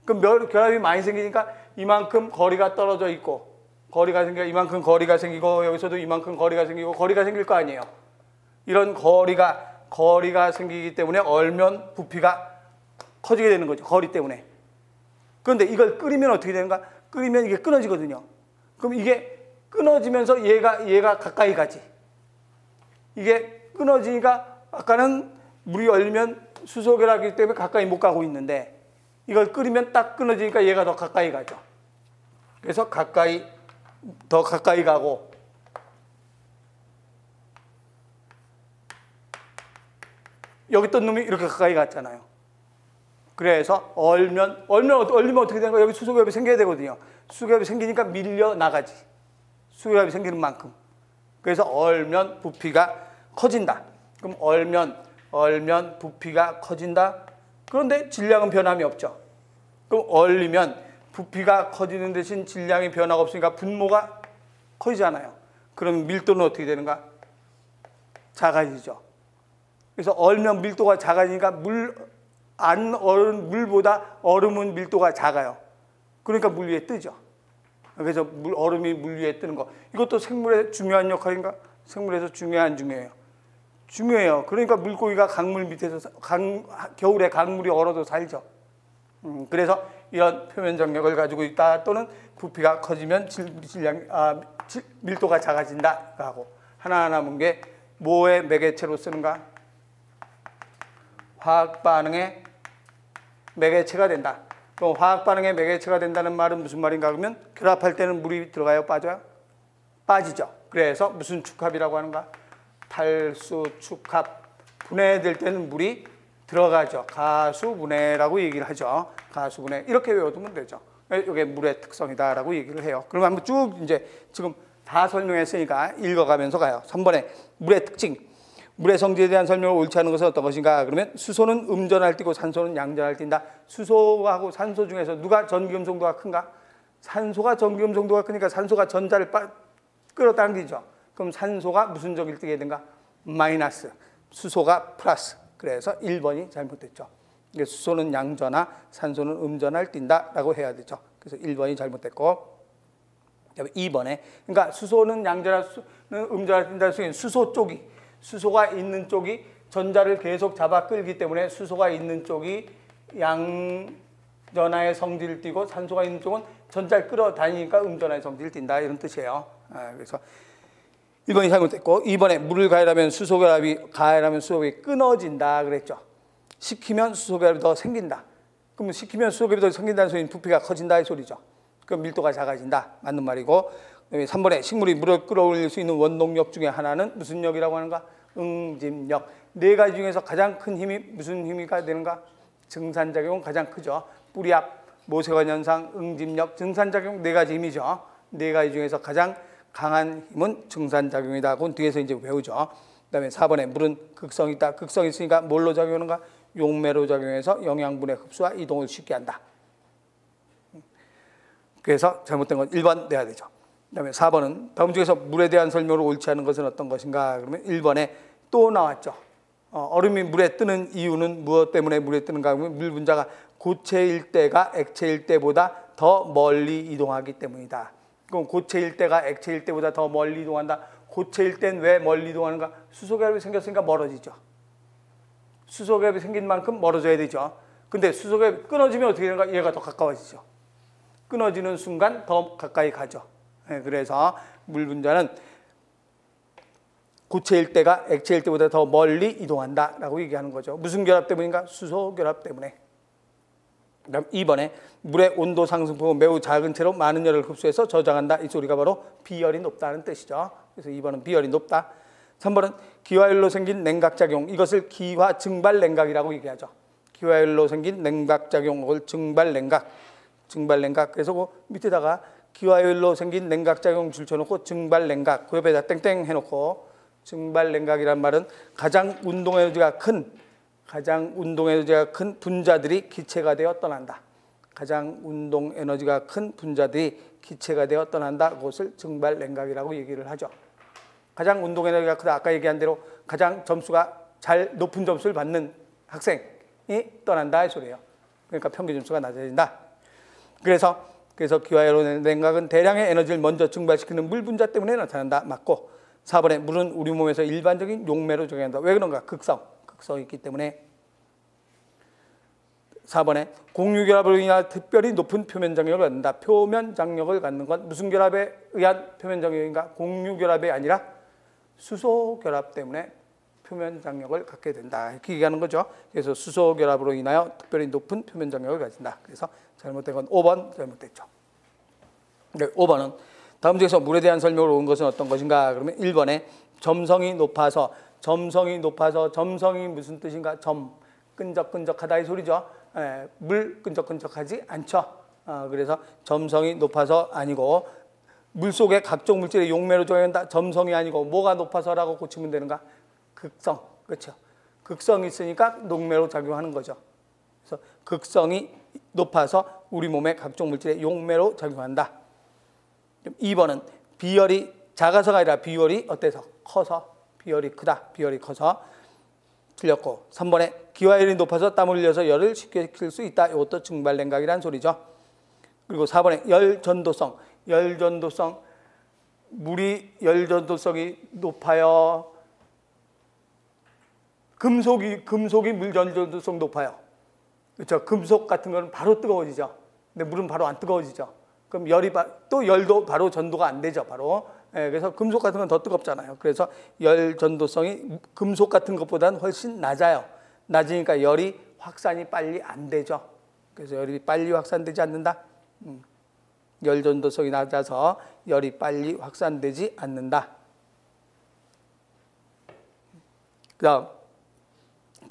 그럼 결합이 많이 생기니까 이만큼 거리가 떨어져 있고, 거리가 생기니까 이만큼 거리가 생기고, 여기서도 이만큼 거리가 생기고, 거리가 생길 거 아니에요. 이런 거리가 생기기 때문에 얼면 부피가 커지게 되는 거죠. 거리 때문에. 그런데 이걸 끓이면 어떻게 되는가? 끓이면 이게 끊어지거든요. 그럼 이게 끊어지면서 얘가 가까이 가지. 이게 끊어지니까 아까는 물이 얼리면 수소결합이기 때문에 가까이 못 가고 있는데, 이걸 끓이면 딱 끊어지니까 얘가 더 가까이 가죠. 그래서 더 가까이 가고, 여기 있던 놈이 이렇게 가까이 갔잖아요. 그래서 얼리면 어떻게 되는 거예요? 여기 수소결합이 생겨야 되거든요. 수소결합이 생기니까 밀려 나가지. 수소결합이 생기는 만큼. 그래서 얼면 부피가 커진다. 그럼 얼면 부피가 커진다. 그런데 질량은 변함이 없죠. 그럼 얼리면 부피가 커지는 대신 질량이 변화가 없으니까 분모가 커지잖아요. 그럼 밀도는 어떻게 되는가? 작아지죠. 그래서 얼면 밀도가 작아지니까 물보다 얼음은 밀도가 작아요. 그러니까 물 위에 뜨죠. 그래서 얼음이 물 위에 뜨는 거. 이것도 생물의 중요한 역할인가? 생물에서 중요해요. 그러니까 물고기가 강물 밑에서 겨울에 강물이 얼어도 살죠. 그래서 이런 표면장력을 가지고 있다. 또는 부피가 커지면 밀도가 작아진다 하고, 하나하나 문 게 뭐의 매개체로 쓰는가? 화학 반응의 매개체가 된다. 그럼 화학 반응의 매개체가 된다는 말은 무슨 말인가? 그러면 결합할 때는 물이 들어가요? 빠져요? 빠지죠. 그래서 무슨 축합이라고 하는가? 탈수축합. 분해될 때는 물이 들어가죠. 가수분해라고 얘기를 하죠. 가수분해. 이렇게 외워두면 되죠. 이게 물의 특성이다라고 얘기를 해요. 그럼 한번 쭉 이제 지금 다 설명했으니까 읽어가면서 가요. 3번에 물의 특징. 물의 성질에 대한 설명을 옳지 않은 것은 어떤 것인가? 그러면 수소는 음전할 띠고 산소는 양전할 띈다. 수소하고 산소 중에서 누가 전기음성도가 큰가? 산소가 전기음성도가 크니까 산소가 전자를 끌어당기죠. 그럼 산소가 무슨 적일 띠게 된가? 마이너스. 수소가 플러스. 그래서 1번이 잘못됐죠. 수소는 양전하, 산소는 음전할 띈다라고 해야 되죠. 그래서 1번이 잘못됐고, 2번에 그러니까 수소는 양전하, 음전할 띈다. 수소가 있는 쪽이 전자를 계속 잡아 끌기 때문에 수소가 있는 쪽이 양전하의 성질을 띠고, 산소가 있는 쪽은 전자를 끌어다니니까 음전하의 성질을 띈다, 이런 뜻이에요. 그래서 1번이 잘못됐고, 2번에 물을 가열하면 수소결합이 끊어진다 그랬죠. 식히면 수소결합이 더 생긴다. 그러면 식히면 수소결합이 더 생긴다는 소리는 부피가 커진다 이 소리죠. 그럼 밀도가 작아진다, 맞는 말이고. 3번에 식물이 물을 끌어올릴 수 있는 원동력 중에 하나는 무슨 역이라고 하는가? 응집력. 4가지 중에서 가장 큰 힘이 무슨 힘이가 되는가? 증산작용은 가장 크죠. 뿌리압, 모세관 현상, 응집력, 증산작용 4가지 힘이죠. 4가지 중에서 가장 강한 힘은 증산작용이다. 그건 뒤에서 이제 배우죠. 그다음에 4번에 물은 극성이 있다. 극성이 있으니까 뭘로 작용하는가? 용매로 작용해서 영양분의 흡수와 이동을 쉽게 한다. 그래서 잘못된 건 1번 내야 되죠. 그다음에 4번은 다음 중에서 물에 대한 설명으로 옳지 않은 것은 어떤 것인가? 그러면 1번에 또 나왔죠. 얼음이 물에 뜨는 이유는 무엇 때문에 물에 뜨는가? 그러면 물 분자가 고체일 때가 액체일 때보다 더 멀리 이동하기 때문이다. 그럼 고체일 때가 액체일 때보다 더 멀리 이동한다. 고체일 땐 왜 멀리 이동하는가? 수소결합이 생겼으니까 멀어지죠. 수소결합이 생긴 만큼 멀어져야 되죠. 근데 수소결합이 끊어지면 어떻게 되는가? 얘가 더 가까워지죠. 끊어지는 순간 더 가까이 가죠. 그래서 물 분자는 고체일 때가 액체일 때보다 더 멀리 이동한다라고 얘기하는 거죠. 무슨 결합 때문인가? 수소 결합 때문에. 그다음 2번에 물의 온도 상승폭은 매우 작은 채로 많은 열을 흡수해서 저장한다. 이 소리가 바로 비열이 높다는 뜻이죠. 그래서 2번은 비열이 높다. 3번은 기화열로 생긴 냉각작용. 이것을 기화 증발 냉각이라고 얘기하죠. 기화열로 생긴 냉각작용을 증발 냉각. 증발 냉각. 그래서 그 밑에다가 기화열로 생긴 냉각작용 줄쳐놓고 증발 냉각. 그 옆에다 땡땡 해놓고 증발 냉각이란 말은 가장 운동 에너지가 큰 분자들이 기체가 되어 떠난다. 가장 운동 에너지가 큰 분자들이 기체가 되어 떠난다. 그것을 증발 냉각이라고 얘기를 하죠. 가장 운동 에너지가 크다. 아까 얘기한 대로 가장 점수가 높은 점수를 받는 학생이 떠난다 이 소리예요. 그러니까 평균 점수가 낮아진다. 그래서 기화열로 냉각은 대량의 에너지를 먼저 증발시키는 물 분자 때문에 나타난다. 맞고 4번에 물은 우리 몸에서 일반적인 용매로 작용한다. 왜 그런가? 극성이 있기 때문에. 4번에 공유결합으로 인한 특별히 높은 표면 장력을 갖는다. 표면 장력을 갖는 건 무슨 결합에 의한 표면 장력인가? 공유결합이 아니라 수소결합 때문에 표면 장력을 갖게 된다. 이렇게 얘기하는 거죠. 그래서 수소결합으로 인하여 특별히 높은 표면 장력을 가진다. 그래서 잘못된 건 5번 잘못됐죠. 5번은 다음 중에서 물에 대한 설명으로 온 것은 어떤 것인가? 그러면 1번에 점성이 높아서 점성이 무슨 뜻인가? 끈적끈적하다 이 소리죠. 물 끈적끈적하지 않죠. 그래서 점성이 높아서 아니고 물 속에 각종 물질의 용매로 작용한다. 점성이 아니고 뭐가 높아서라고 고치면 되는가? 극성. 그렇죠. 극성이 있으니까 용매로 작용하는 거죠. 그래서 극성이 높아서 우리 몸의 각종 물질의 용매로 작용한다. 2번은 비열이 작아서가 아니라 비열이 어때서? 커서. 비열이 크다. 비열이 커서. 틀렸고 3번에 기화열이 높아서 땀을 흘려서 열을 쉽게 식힐 수 있다. 이것도 증발 냉각이라는 소리죠. 그리고 4번에 열전도성. 물이 열전도성이 높아요. 금속이 물 열전도성 높아요. 그렇죠. 금속 같은 거는 바로 뜨거워지죠. 근데 물은 바로 안 뜨거워지죠. 그럼 또 열도 바로 전도가 안 되죠. 바로. 그래서 금속 같은 건 더 뜨겁잖아요. 그래서 열 전도성이 금속 같은 것보다는 훨씬 낮아요. 낮으니까 열이 확산이 빨리 안 되죠. 그래서 열이 빨리 확산되지 않는다. 열 전도성이 낮아서 열이 빨리 확산되지 않는다. 그다음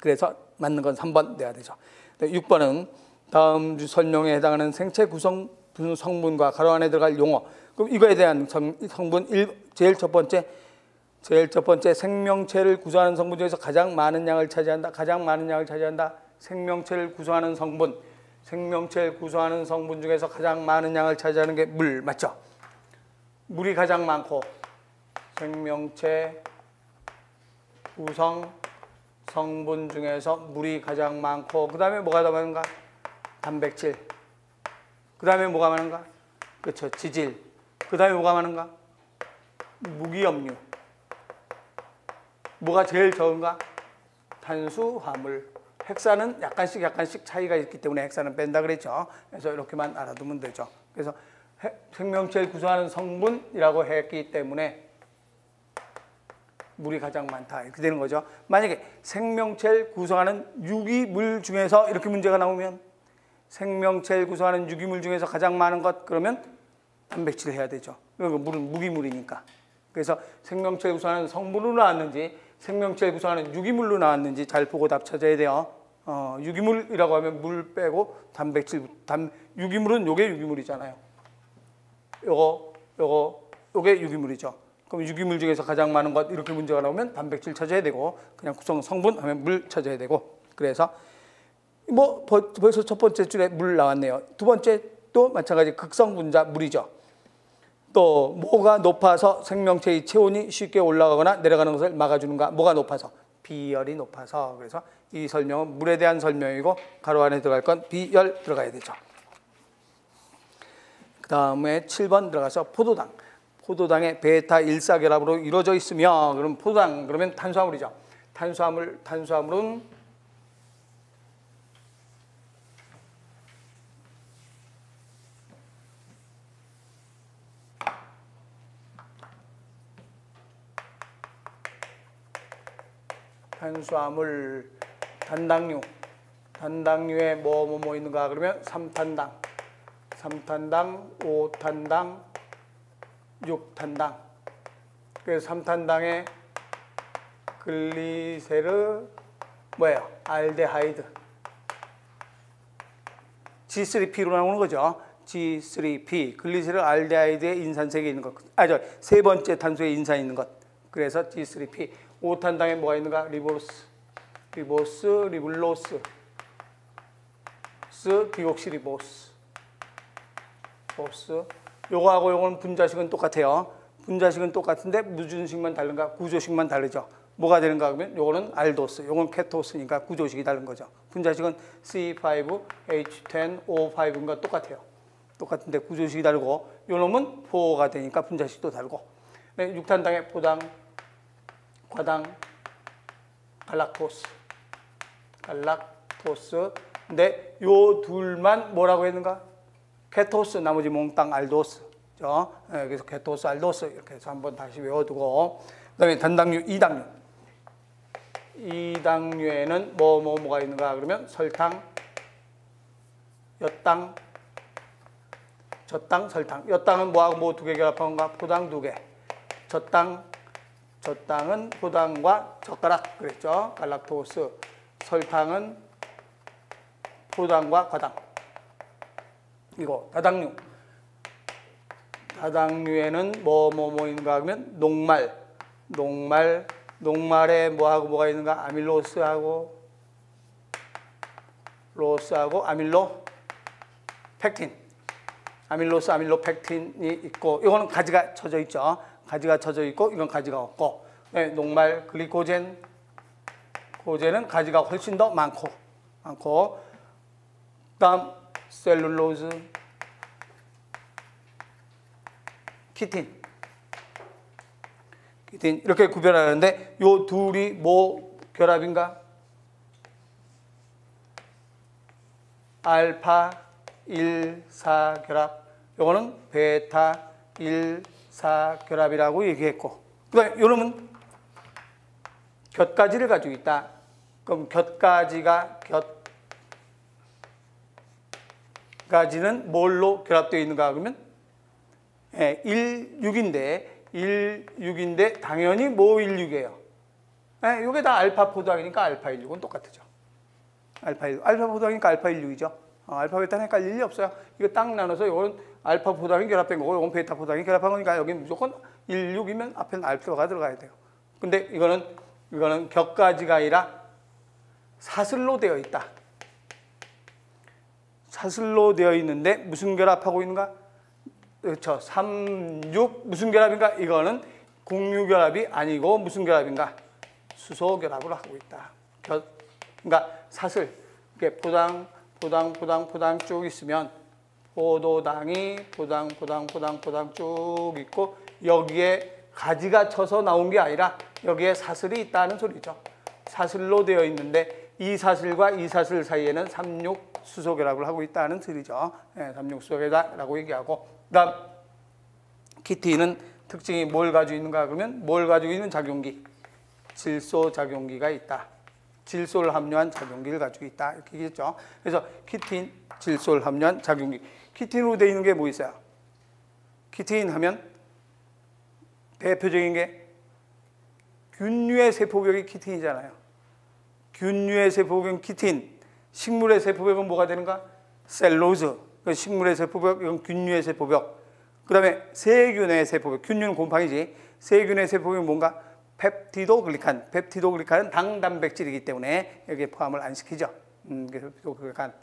그래서 맞는 건 3번 내야 되죠. 6번은 다음 주 설명에 해당하는 생체 구성 성분과 가로 안에 들어갈 용어. 그럼 이거에 대한 성분 제일 첫 번째 생명체를 구성하는 성분 중에서 가장 많은 양을 차지한다. 생명체를 구성하는 성분 중에서 가장 많은 양을 차지하는 게 물 맞죠? 물이 가장 많고 생명체 구성 성분 중에서 물이 가장 많고 그 다음에 뭐가 더 많은가? 단백질. 그 다음에 뭐가 많은가? 그렇죠. 지질. 그 다음에 뭐가 많은가? 무기염류. 뭐가 제일 적은가? 탄수화물. 핵산은 약간씩 차이가 있기 때문에 핵산은 뺀다 그랬죠. 그래서 이렇게만 알아두면 되죠. 그래서 생명체를 구성하는 성분이라고 했기 때문에 물이 가장 많다. 이렇게 되는 거죠. 만약에 생명체를 구성하는 유기물 중에서 이렇게 문제가 나오면 생명체를 구성하는 유기물 중에서 가장 많은 것 그러면 단백질을 해야 되죠. 물은 무기물이니까. 그래서 생명체를 구성하는 성분으로 나왔는지 생명체를 구성하는 유기물로 나왔는지 잘 보고 답 찾아야 돼요. 유기물이라고 하면 물 빼고 단백질, 유기물은 요게 유기물이잖아요. 요게 유기물이죠. 그럼 유기물 중에서 가장 많은 것 이렇게 문제가 나오면 단백질 찾아야 되고 그냥 구성 성분 하면 물 찾아야 되고 그래서 뭐 벌써 첫 번째 줄에 물 나왔네요. 두 번째 또 마찬가지 극성 분자 물이죠. 또 뭐가 높아서 생명체의 체온이 쉽게 올라가거나 내려가는 것을 막아주는가? 뭐가 높아서? 비열이 높아서. 그래서 이 설명은 물에 대한 설명이고 가로 안에 들어갈 건 비열 들어가야 되죠. 그 다음에 7번 들어가서 포도당. 포도당의 베타 1사결합으로 이루어져 있으며 그럼 포도당 그러면 탄수화물이죠. 탄수화물은 단당류에 뭐 있는가 그러면 3탄당, 5탄당, 6탄당. 그래서 3탄당에 글리세르 뭐예요? 알데하이드. G3P로 나오는 거죠. G3P. 글리세르 알데하이드의 인산색이 있는 것. 세 번째 탄소에 인산이 있는 것. 그래서 G3P. 5탄당에 뭐가 있는가? 리볼로스, 리블로스, 디옥시리보스. 요거하고 요거는 분자식은 똑같아요. 분자식은 똑같은데 무준식만 다른가? 구조식만 다르죠. 뭐가 되는가 하면 요거는 알도스, 요건 케토스니까 구조식이 다른 거죠. 분자식은 C5H10O5인가 똑같아요. 똑같은데 구조식이 다르고 요 놈은 포가 되니까 분자식도 다르고. 6탄당에 포당, 과당, 갈락토스. 근데 요 둘만 뭐라고 했는가? 케토스, 나머지 몽땅 알도스. 그래서 케토스, 알도스 이렇게 해서 한번 다시 외워두고 그다음에 단당류, 이당류. 이당류에는 뭐가 있는가 그러면 설탕, 엿당, 젖당, 설탕. 엿당은 뭐하고 뭐 두 개 결합한 건가? 포당 두 개. 젖당은 포당과 젓가락 그랬죠. 갈락토스. 설탕은 포당과 과당. 이거 다당류. 다당류에는 뭐 있는가 하면 녹말에 뭐하고 뭐가 있는가? 아밀로스하고 아밀로펙틴. 아밀로스, 아밀로펙틴이 있고 이거는 가지가 쳐져 있죠. 가지가 쳐져 있고 이건 가지가 없고. 네, 녹말, 글리코젠, 고젠은 가지가 훨씬 더 많고. 그다음 셀룰로즈, 키틴 이렇게 구별하는데 요 둘이 뭐 결합인가? 알파 1사 결합. 요거는 베타 1사 결합이라고 얘기했고. 그다음에 요놈은 곁가지를 가지고 있다. 그럼 곁가지는 뭘로 결합되어 있는가 그러면 1,6인데 당연히 뭐 1,6이에요. 이게 다 알파 포도당이니까 알파 1,6은 똑같죠. 알파 포도당이니까 알파 1,6이죠. 알파 베타는 헷갈릴 일이 없어요. 이거 딱 나눠서 이건 알파 포도당이 결합된 거고 이건 베타 포도당이 결합한 거니까 여기 무조건 1,6이면 앞에는 알파가 들어가야 돼요. 근데 이거는 격가지가 아니라 사슬로 되어 있다. 사슬로 되어 있는데 무슨 결합하고 있는가? 그렇죠. 3, 6 무슨 결합인가? 이거는 공유결합이 아니고 무슨 결합인가? 수소결합을 하고 있다. 그러니까 사슬, 포당 쭉 있으면 포도당이 포당 쭉 있고 여기에 가지가 쳐서 나온 게 아니라 여기에 사슬이 있다는 소리죠. 사슬로 되어 있는데 이 사슬과 이 사슬 사이에는 3,6 수소결합을 하고 있다는 소리죠. 3,6 수소결합이라고 얘기하고 그다음 키틴은 특징이 뭘 가지고 있는가 그러면 뭘 가지고 있는 작용기? 질소 작용기가 있다. 질소를 함유한 작용기를 가지고 있다. 이렇게 얘기했죠. 그래서 키틴, 질소를 함유한 작용기. 키틴으로 되어 있는 게 뭐 있어요? 키틴 하면 대표적인 게 균류의 세포벽이 키틴이잖아요. 균류의 세포벽은 키틴. 식물의 세포벽은 뭐가 되는가? 셀로즈. 식물의 세포벽, 이건 균류의 세포벽. 그 다음에 세균의 세포벽. 균류는 곰팡이지. 세균의 세포벽이 뭔가 펩티도글리칸. 펩티도글리칸은 당단백질이기 때문에 여기에 포함을 안 시키죠. 그래서 펩티도글리칸.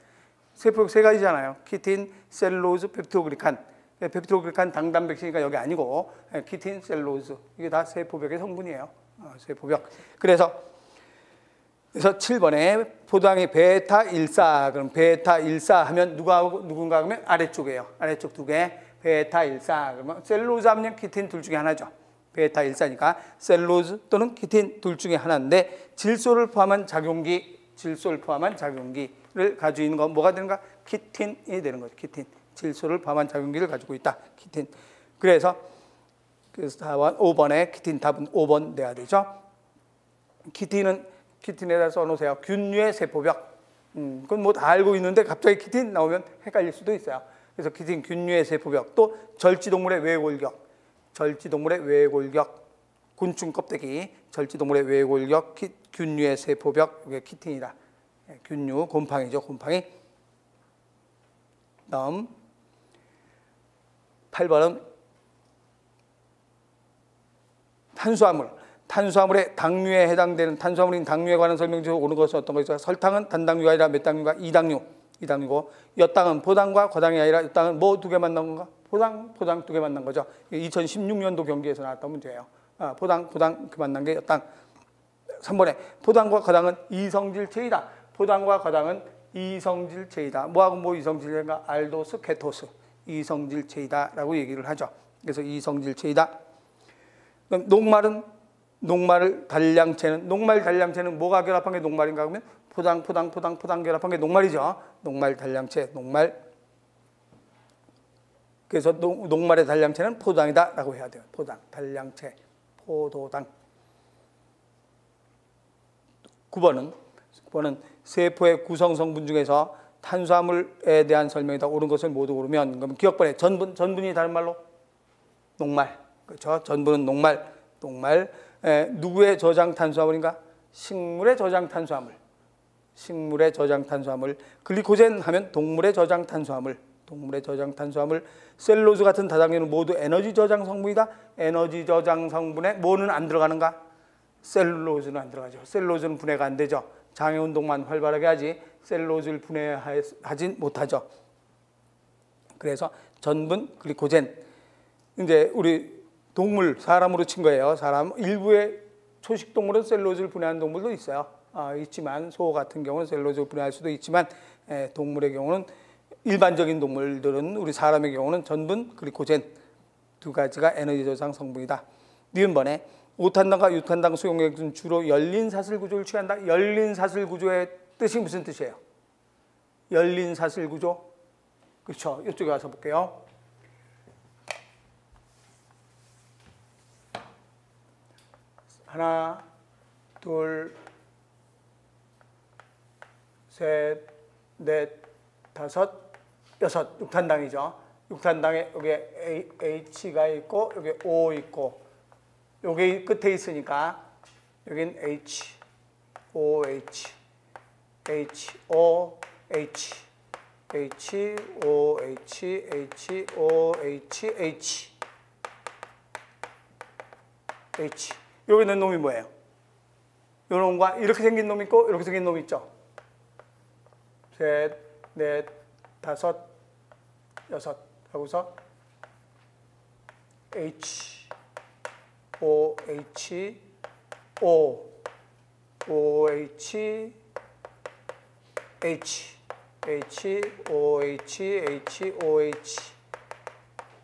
세포벽 세 가지잖아요. 키틴, 셀룰로즈, 펩티도글리칸. 펩티도글리칸 당단백질이니까 여기 아니고 키틴, 셀룰로즈. 이게 다 세포벽의 성분이에요. 세포벽. 그래서 7번에 포도당이 베타-1사. 그럼 베타-1사 하면 누군가 하면 아래쪽이에요. 아래쪽 두 개. 베타-1사. 그러면 셀룰로즈 함량 키틴 둘 중에 하나죠. 베타-1사니까 셀룰로즈 또는 키틴 둘 중에 하나인데 질소를 포함한 작용기를 가지고 있는 건 뭐가 되는가? 키틴이 되는 거죠. 키틴. 질소를 포함한 작용기를 가지고 있다. 키틴. 그래서 5번에 키틴 답은 5번 돼야 되죠. 키틴에다 써놓으세요. 균류의 세포벽. 그건 뭐 다 알고 있는데 갑자기 키틴 나오면 헷갈릴 수도 있어요. 그래서 키틴 균류의 세포벽. 또 절지동물의 외골격. 곤충 껍데기. 절지동물의 외골격. 균류의 세포벽. 이게 키틴이다. 균류, 곰팡이죠. 곰팡이. 다음 8번은 탄수화물의 당류에 해당되는 탄수화물인 당류에 관한 설명지에 오는 것은 어떤 것이죠? 설탕은 단당류가 아니라 몇 당류가? 2당류고 엿당은 포당과 과당이 아니라 엿당은 뭐 두 개 만난 건가? 포당 두 개 만난 거죠. 2016년도 경기에서 나왔던 문제예요. 포당 만난 게 엿당. 3번에 포당과 과당은 이성질체이다. 포당과 과당은 이성질체이다. 뭐하고 뭐 이성질체인가? 알도스, 케토스. 이성질체이다라고 얘기를 하죠. 그래서 이성질체이다. 그럼 녹말 단량체는 뭐가 결합한 게 녹말인가 하면 포당 결합한 게 녹말이죠. 녹말 단량체, 녹말. 그래서 녹말의 단량체는 포도당이다라고 해야 돼요. 포당, 단량체, 포도당. 9번은 세포의 구성 성분 중에서 탄수화물에 대한 설명이다. 옳은 것을 모두 고르면 그럼 기억번에 전분이 다른 말로 녹말. 그렇죠? 전분은 녹말. 누구의 저장 탄수화물인가? 식물의 저장 탄수화물. 글리코젠 하면 동물의 저장 탄수화물. 셀룰로즈 같은 다당류는 모두 에너지 저장 성분이다. 에너지 저장 성분에 뭐는 안 들어가는가? 셀룰로즈는 안 들어가죠. 셀룰로즈는 분해가 안 되죠. 장애 운동만 활발하게 하지 셀룰로즈를 분해하진 못하죠. 그래서 전분, 글리코젠. 이제 우리 동물, 사람으로 친 거예요. 일부의 초식 동물은 셀룰로즈를 분해하는 동물도 있어요. 있지만 소 같은 경우는 셀룰로즈를 분해할 수도 있지만 동물의 경우는 일반적인 동물들은 우리 사람의 경우는 전분, 글리코젠 두 가지가 에너지 저장 성분이다. 니은번에 오탄당과 유탄당 수용액은 주로 열린 사슬 구조를 취한다. 열린 사슬 구조의 뜻이 무슨 뜻이에요? 열린 사슬 구조. 그렇죠. 이쪽에 와서 볼게요. 하나, 둘, 셋, 넷, 다섯, 여섯. 육탄당이죠. 육탄당에 여기 H가 있고 여기 O 있고 여기 끝에 있으니까 여긴 H, OH, HOH, HOH, HOH, H. 여기 있는 놈이 뭐예요? 이 놈과 이렇게 생긴 놈이 있고 이렇게 생긴 놈이 있죠. 셋, 넷, 다섯, 여섯 하고서 H, OH, O, OH, H, H, OH, HOH,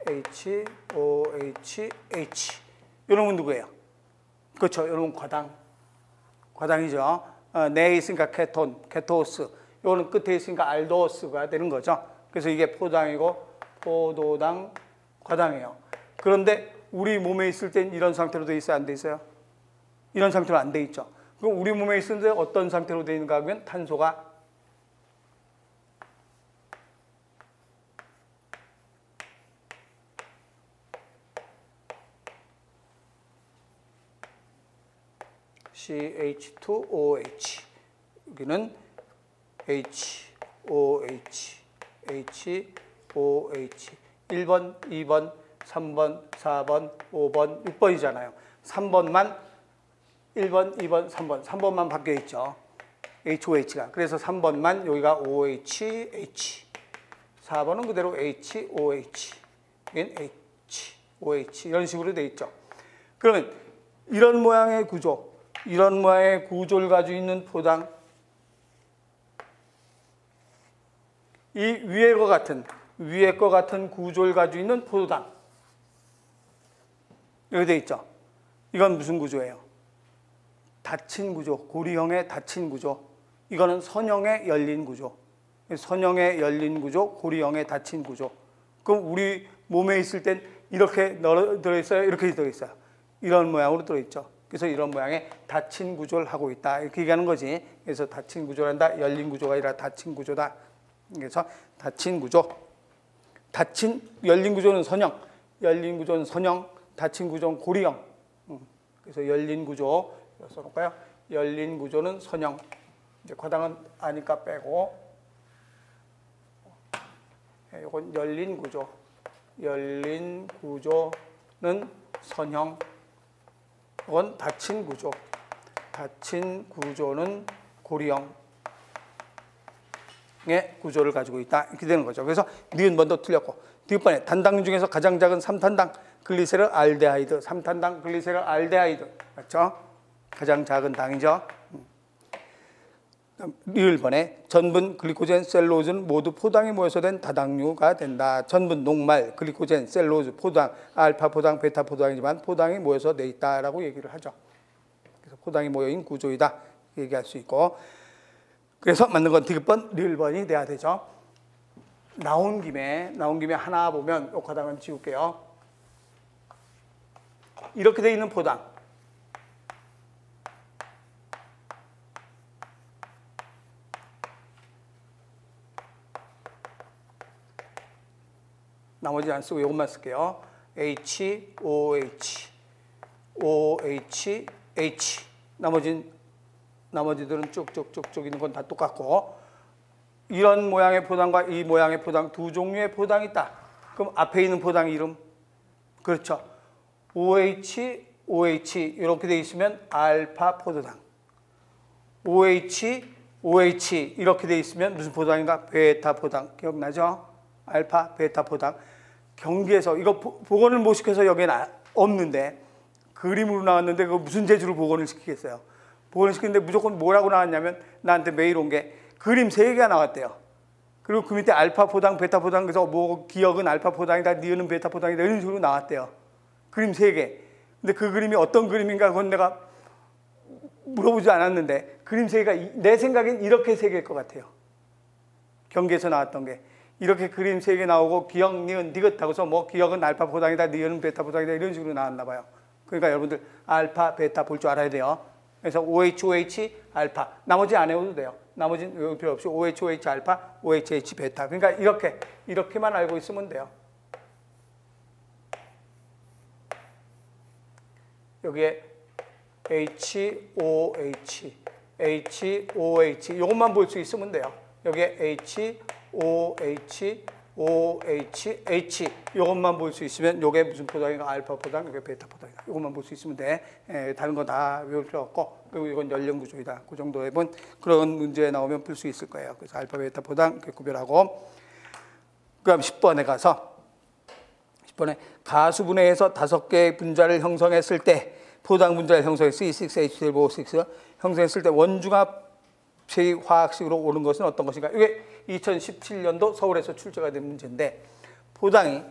HOH, H. 이 놈은 누구예요? 그렇죠. 이놈은 과당이죠. 내에 있으니까 케토스. 이거는 끝에 있으니까 알도스가 되는 거죠. 그래서 이게 포도당이고 포도당, 과당이에요. 그런데 우리 몸에 있을 땐 이런 상태로 돼 있어요? 안 돼 있어요? 이런 상태로 안 돼 있죠. 그럼 우리 몸에 있는데 어떤 상태로 돼 있는가 하면 탄소가 CH2OH. 여기는 HOH, HOH. 1번, 2번, 3번, 4번, 5번, 6번이잖아요. 3번만 1번, 2번, 3번. 3번만 바뀌어 있죠. HOH가. 그래서 3번만 여기가 OH, H. 4번은 그대로 H, OH. 여긴 H, OH. 이런 식으로 돼 있죠. 그러면 이런 모양의 구조, 이런 모양의 구조를 가지고 있는 포당, 이 위에 거 같은 구조를 가지고 있는 포도당. 여기 돼 있죠. 이건 무슨 구조예요? 닫힌 구조, 고리형의 닫힌 구조. 이거는 선형의 열린 구조. 선형의 열린 구조, 고리형의 닫힌 구조. 그럼 우리 몸에 있을 땐 이렇게 들어있어요? 이렇게 들어있어요. 이런 모양으로 들어있죠. 그래서 이런 모양의 닫힌 구조를 하고 있다. 이렇게 얘기하는 거지. 그래서 닫힌 구조란다. 열린 구조가 아니라 닫힌 구조다. 그래서 닫힌 구조. 열린 구조는 선형. 열린 구조는 선형. 닫힌 구조는 고리형. 그래서 열린 구조 써놓을까요? 열린 구조는 선형. 이제 과당은 아니까 빼고. 이건 열린 구조. 열린 구조는 선형. 이건 닫힌 구조. 닫힌 구조는 고리형의 구조를 가지고 있다. 이렇게 되는 거죠. 그래서 니은 번도 틀렸고. 뒷번에 단당 중에서 가장 작은 3탄당 글리세롤 알데하이드. 3탄당 글리세롤 알데하이드. 맞죠? 가장 작은 당이죠. 리을 번에 전분, 글리코젠, 셀룰로즈는 모두 포당이 모여서 된 다당류가 된다. 전분, 녹말, 글리코젠, 셀룰로즈, 포당, 알파 포당, 베타 포당이지만 포당이 모여서 돼 있다라고 얘기를 하죠. 그래서 포당이 모여있는 구조이다 얘기할 수 있고. 그래서 맞는 건 디귿번, 리을 번이 돼야 되죠. 나온 김에 하나 보면 옥화당은 지울게요. 이렇게 돼 있는 포당. 나머지 안 쓰고 이것만 쓸게요. H, OH, OH, H. 나머지들은 쭉쭉쭉쭉 있는 건 다 똑같고. 이런 모양의 포당과 이 모양의 포당 두 종류의 포당이 있다. 그럼 앞에 있는 포당 이름. 그렇죠. OH, OH 이렇게 돼 있으면 알파 포도당. OH, OH 이렇게 돼 있으면 무슨 포당인가? 베타 포당. 기억나죠? 알파, 베타 포당. 경기에서 이거 복원을 못 시켜서 여기는 없는데 그림으로 나왔는데 그거 무슨 재주로 복원을 시키겠어요? 복원을 시키는데 무조건 뭐라고 나왔냐면 나한테 메일 온 게 그림 3개가 나왔대요. 그리고 그 밑에 알파 포당, 베타 포당 그래서 뭐 기억은 알파 포당이다, 니은은 베타 포당이다 이런 식으로 나왔대요. 그림 3개. 근데 그 그림이 어떤 그림인가 그건 내가 물어보지 않았는데 그림 3개가 내 생각엔 이렇게 3개일 것 같아요. 경기에서 나왔던 게. 이렇게 그림 3개 나오고 기억, 니은, 디귿 하고서 뭐 기억은 알파 포당이다, 니은은 베타 포당이다 이런 식으로 나왔나 봐요. 그러니까 여러분들 알파, 베타 볼 줄 알아야 돼요. 그래서 OH, OH, 알파. 나머지 안 해도 돼요. 나머지는 필요 없이 OH, OH, 알파, OH, 베타. 그러니까 이렇게만 알고 있으면 돼요. 여기에 H, OH, H, OH 이것만 볼 수 있으면 돼요. 여기에 H, OH, OH, H 이것만 볼 수 있으면 이게 무슨 포당인가? 알파 포당, 이게 베타 포당이다. 이것만 볼 수 있으면 돼. 다른 거 다 외울 필요 없고 그리고 이건 열린 구조이다. 그 정도의 그런 문제 나오면 풀 수 있을 거예요. 그래서 알파, 베타 포당 이렇게 구별하고 그다음 10번에 가서 10번에 가수분해에서 5개의 분자를 형성했을 때 포당 분자를 형성해서 C6H12O6 형성했을 때 원중합 제2화학식으로 오는 것은 어떤 것인가? 이게 2017년도 서울에서 출제가 된 문제인데 포당이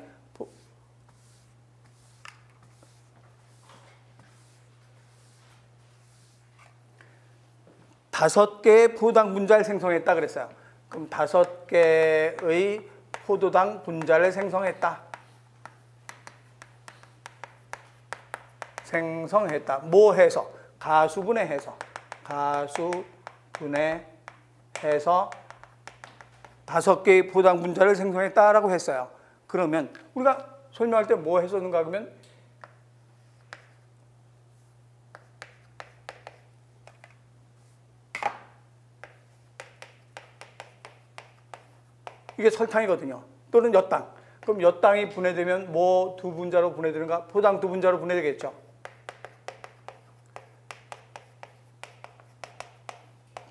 5개의 포당 분자를 생성했다 그랬어요. 그럼 5개의 포도당 분자를 생성했다. 뭐 해서? 가수분해해서 5개의 포당 분자를 생성했다라고 했어요. 그러면 우리가 설명할 때 뭐 했었는가 그러면 이게 설탕이거든요. 또는 엿당. 그럼 몇 당이 분해되면 뭐 두 분자로 분해되는가? 포당 두 분자로 분해되겠죠.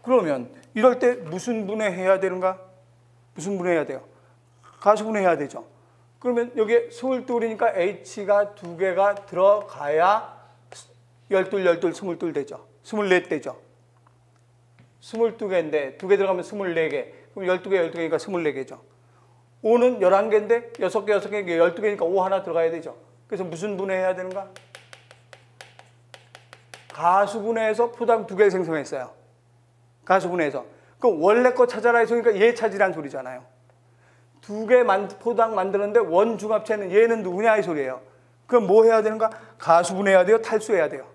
그러면 이럴 때 무슨 분해해야 되는가? 무슨 분해해야 돼요? 가수 분해해야 되죠. 그러면 여기에 22이니까 H가 2개가 들어가야 12, 22 되죠. 24 되죠. 22개인데 2개 들어가면 24개. 그럼 12개, 12개니까 24개죠. 5는 11개인데 6개, 6개, 12개니까 5 하나 들어가야 되죠. 그래서 무슨 분해해야 되는가? 가수 분해해서 포당 2개를 생성했어요. 가수 분해해서. 그럼 원래 거 찾아라 했으니까 얘 찾으란 소리잖아요. 2개 포당 만드는데 원 중합체는 얘는 누구냐 이 소리예요. 그럼 뭐 해야 되는가? 가수 분해해야 돼요? 탈수해야 돼요?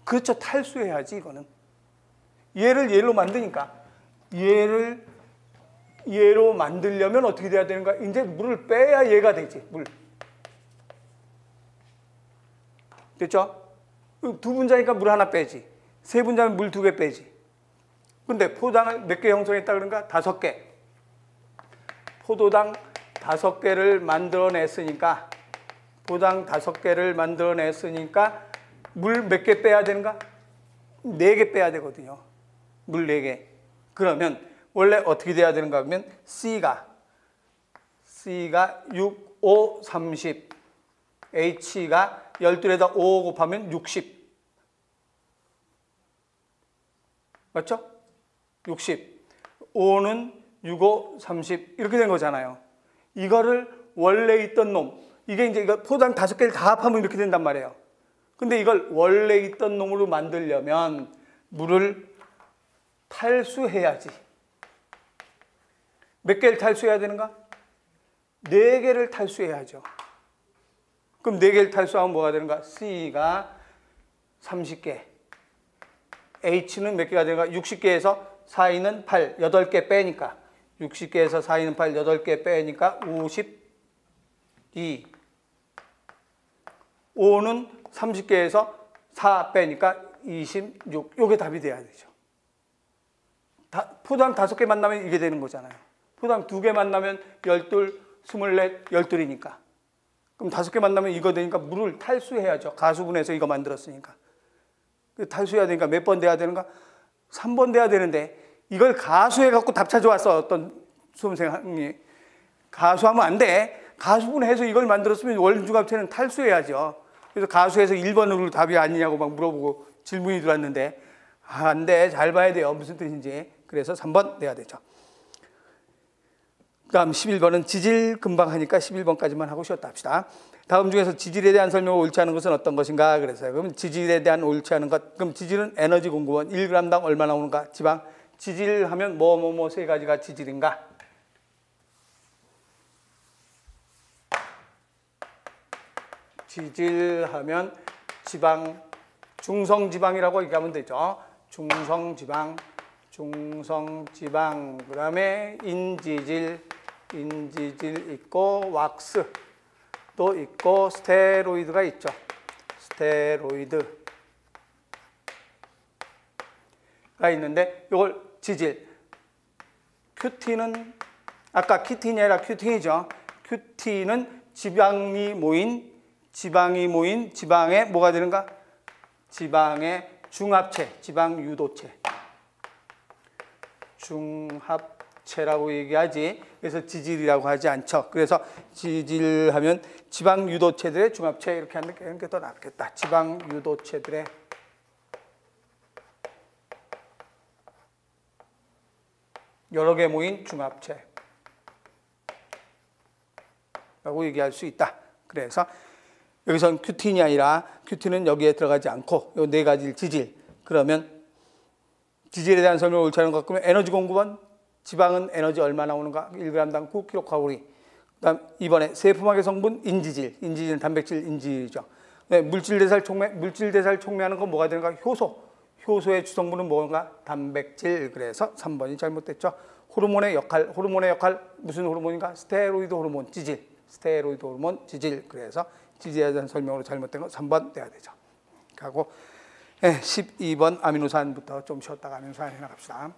그렇죠. 탈수해야지 이거는. 얘를 얘로 만드니까 얘를 얘로 만들려면 어떻게 돼야 되는가? 이제 물을 빼야 얘가 되지. 물. 됐죠? 두 분자니까 물 하나 빼지. 세 분자면 물 2개 빼지. 근데 포당을 몇 개 형성했다 그런가? 5개. 포도당 5개를 만들어냈으니까 포당 5개를 만들어냈으니까 물 몇 개 빼야 되는가? 4개 빼야 되거든요. 물 4개. 그러면 원래 어떻게 돼야 되는가 하면 C가 6, 5, 30 H가 12에다 5 곱하면 60 맞죠? 60 5는 6, 5, 30 이렇게 된 거잖아요. 이거를 원래 있던 놈 이게 이제 이거 포당 5개를 다 합하면 이렇게 된단 말이에요. 근데 이걸 원래 있던 놈으로 만들려면 물을 탈수해야지. 몇 개를 탈수해야 되는가? 4개를 탈수해야죠. 그럼 4개를 탈수하면 뭐가 되는가? C가 30개. H는 몇 개가 되는가? 60개에서 4, 2는 8, 8개 빼니까 60개에서 4, 2는 8, 8개 빼니까 52. 5는 30개에서 4 빼니까 26. 요게 답이 돼야 되죠. 포당 5개 만나면 이게 되는 거잖아요. 포당 2개 만나면 12, 24, 12이니까. 그럼 5개 만나면 이거 되니까 물을 탈수해야죠. 가수분해서 이거 만들었으니까. 탈수해야 되니까 몇 번 돼야 되는가? 3번 돼야 되는데 이걸 가수해갖고 답 찾아왔어. 어떤 수험생이. 가수하면 안 돼. 가수분해해서 이걸 만들었으면 원중합체는 탈수해야죠. 그래서 가수해서 1번으로 답이 아니냐고 막 물어보고 질문이 들어왔는데 안 돼. 잘 봐야 돼요. 무슨 뜻인지. 그래서 3번 내야 되죠. 그 다음 11번은 지질 금방 하니까 11번까지만 하고 쉬었다 합시다. 다음 중에서 지질에 대한 설명을 옳지 않은 것은 어떤 것인가 그랬어요. 그럼 지질에 대한 옳지 않은 것. 그럼 지질은 에너지 공급원 1g당 얼마 나오는가? 지방. 지질하면 뭐 세 가지가 지질인가? 지질하면 지방, 중성지방이라고 얘기하면 되죠. 중성지방, 그 다음에 인지질 있고 왁스도 있고 스테로이드가 있죠. 스테로이드가 있는데 이걸 지질. 큐티는 아까 키틴이 아니라 큐틴이죠. 큐틴은 지방이 모인 지방에 뭐가 되는가? 지방의 중합체, 지방 유도체. 중합체라고 얘기하지. 그래서 지질이라고 하지 않죠. 그래서 지질하면 지방 유도체들의 중합체 이렇게 하는 게 더 낫겠다. 지방 유도체들의 여러 개 모인 중합체 라고 얘기할 수 있다. 그래서 여기선 큐틴이 아니라 큐틴은 여기에 들어가지 않고 이 네 가지를 지질. 그러면 지질에 대한 설명을 옳지 않은 것 같으면 에너지 공급원 지방은 에너지 얼마 나오는가? 1g당 9kcal. 그다음 이번에 세포막의 성분 인지질은 단백질 인지질이죠. 네, 물질대살 촉매하는 건 뭐가 되는가? 효소의 주성분은 뭔가? 단백질. 그래서 3번이 잘못됐죠. 호르몬의 역할 무슨 호르몬인가? 스테로이드 호르몬 지질. 그래서 지질에 대한 설명으로 잘못된 거 3번 돼야 되죠. 하고 12번 아미노산부터 좀 쉬었다가 아미노산 해나갑시다.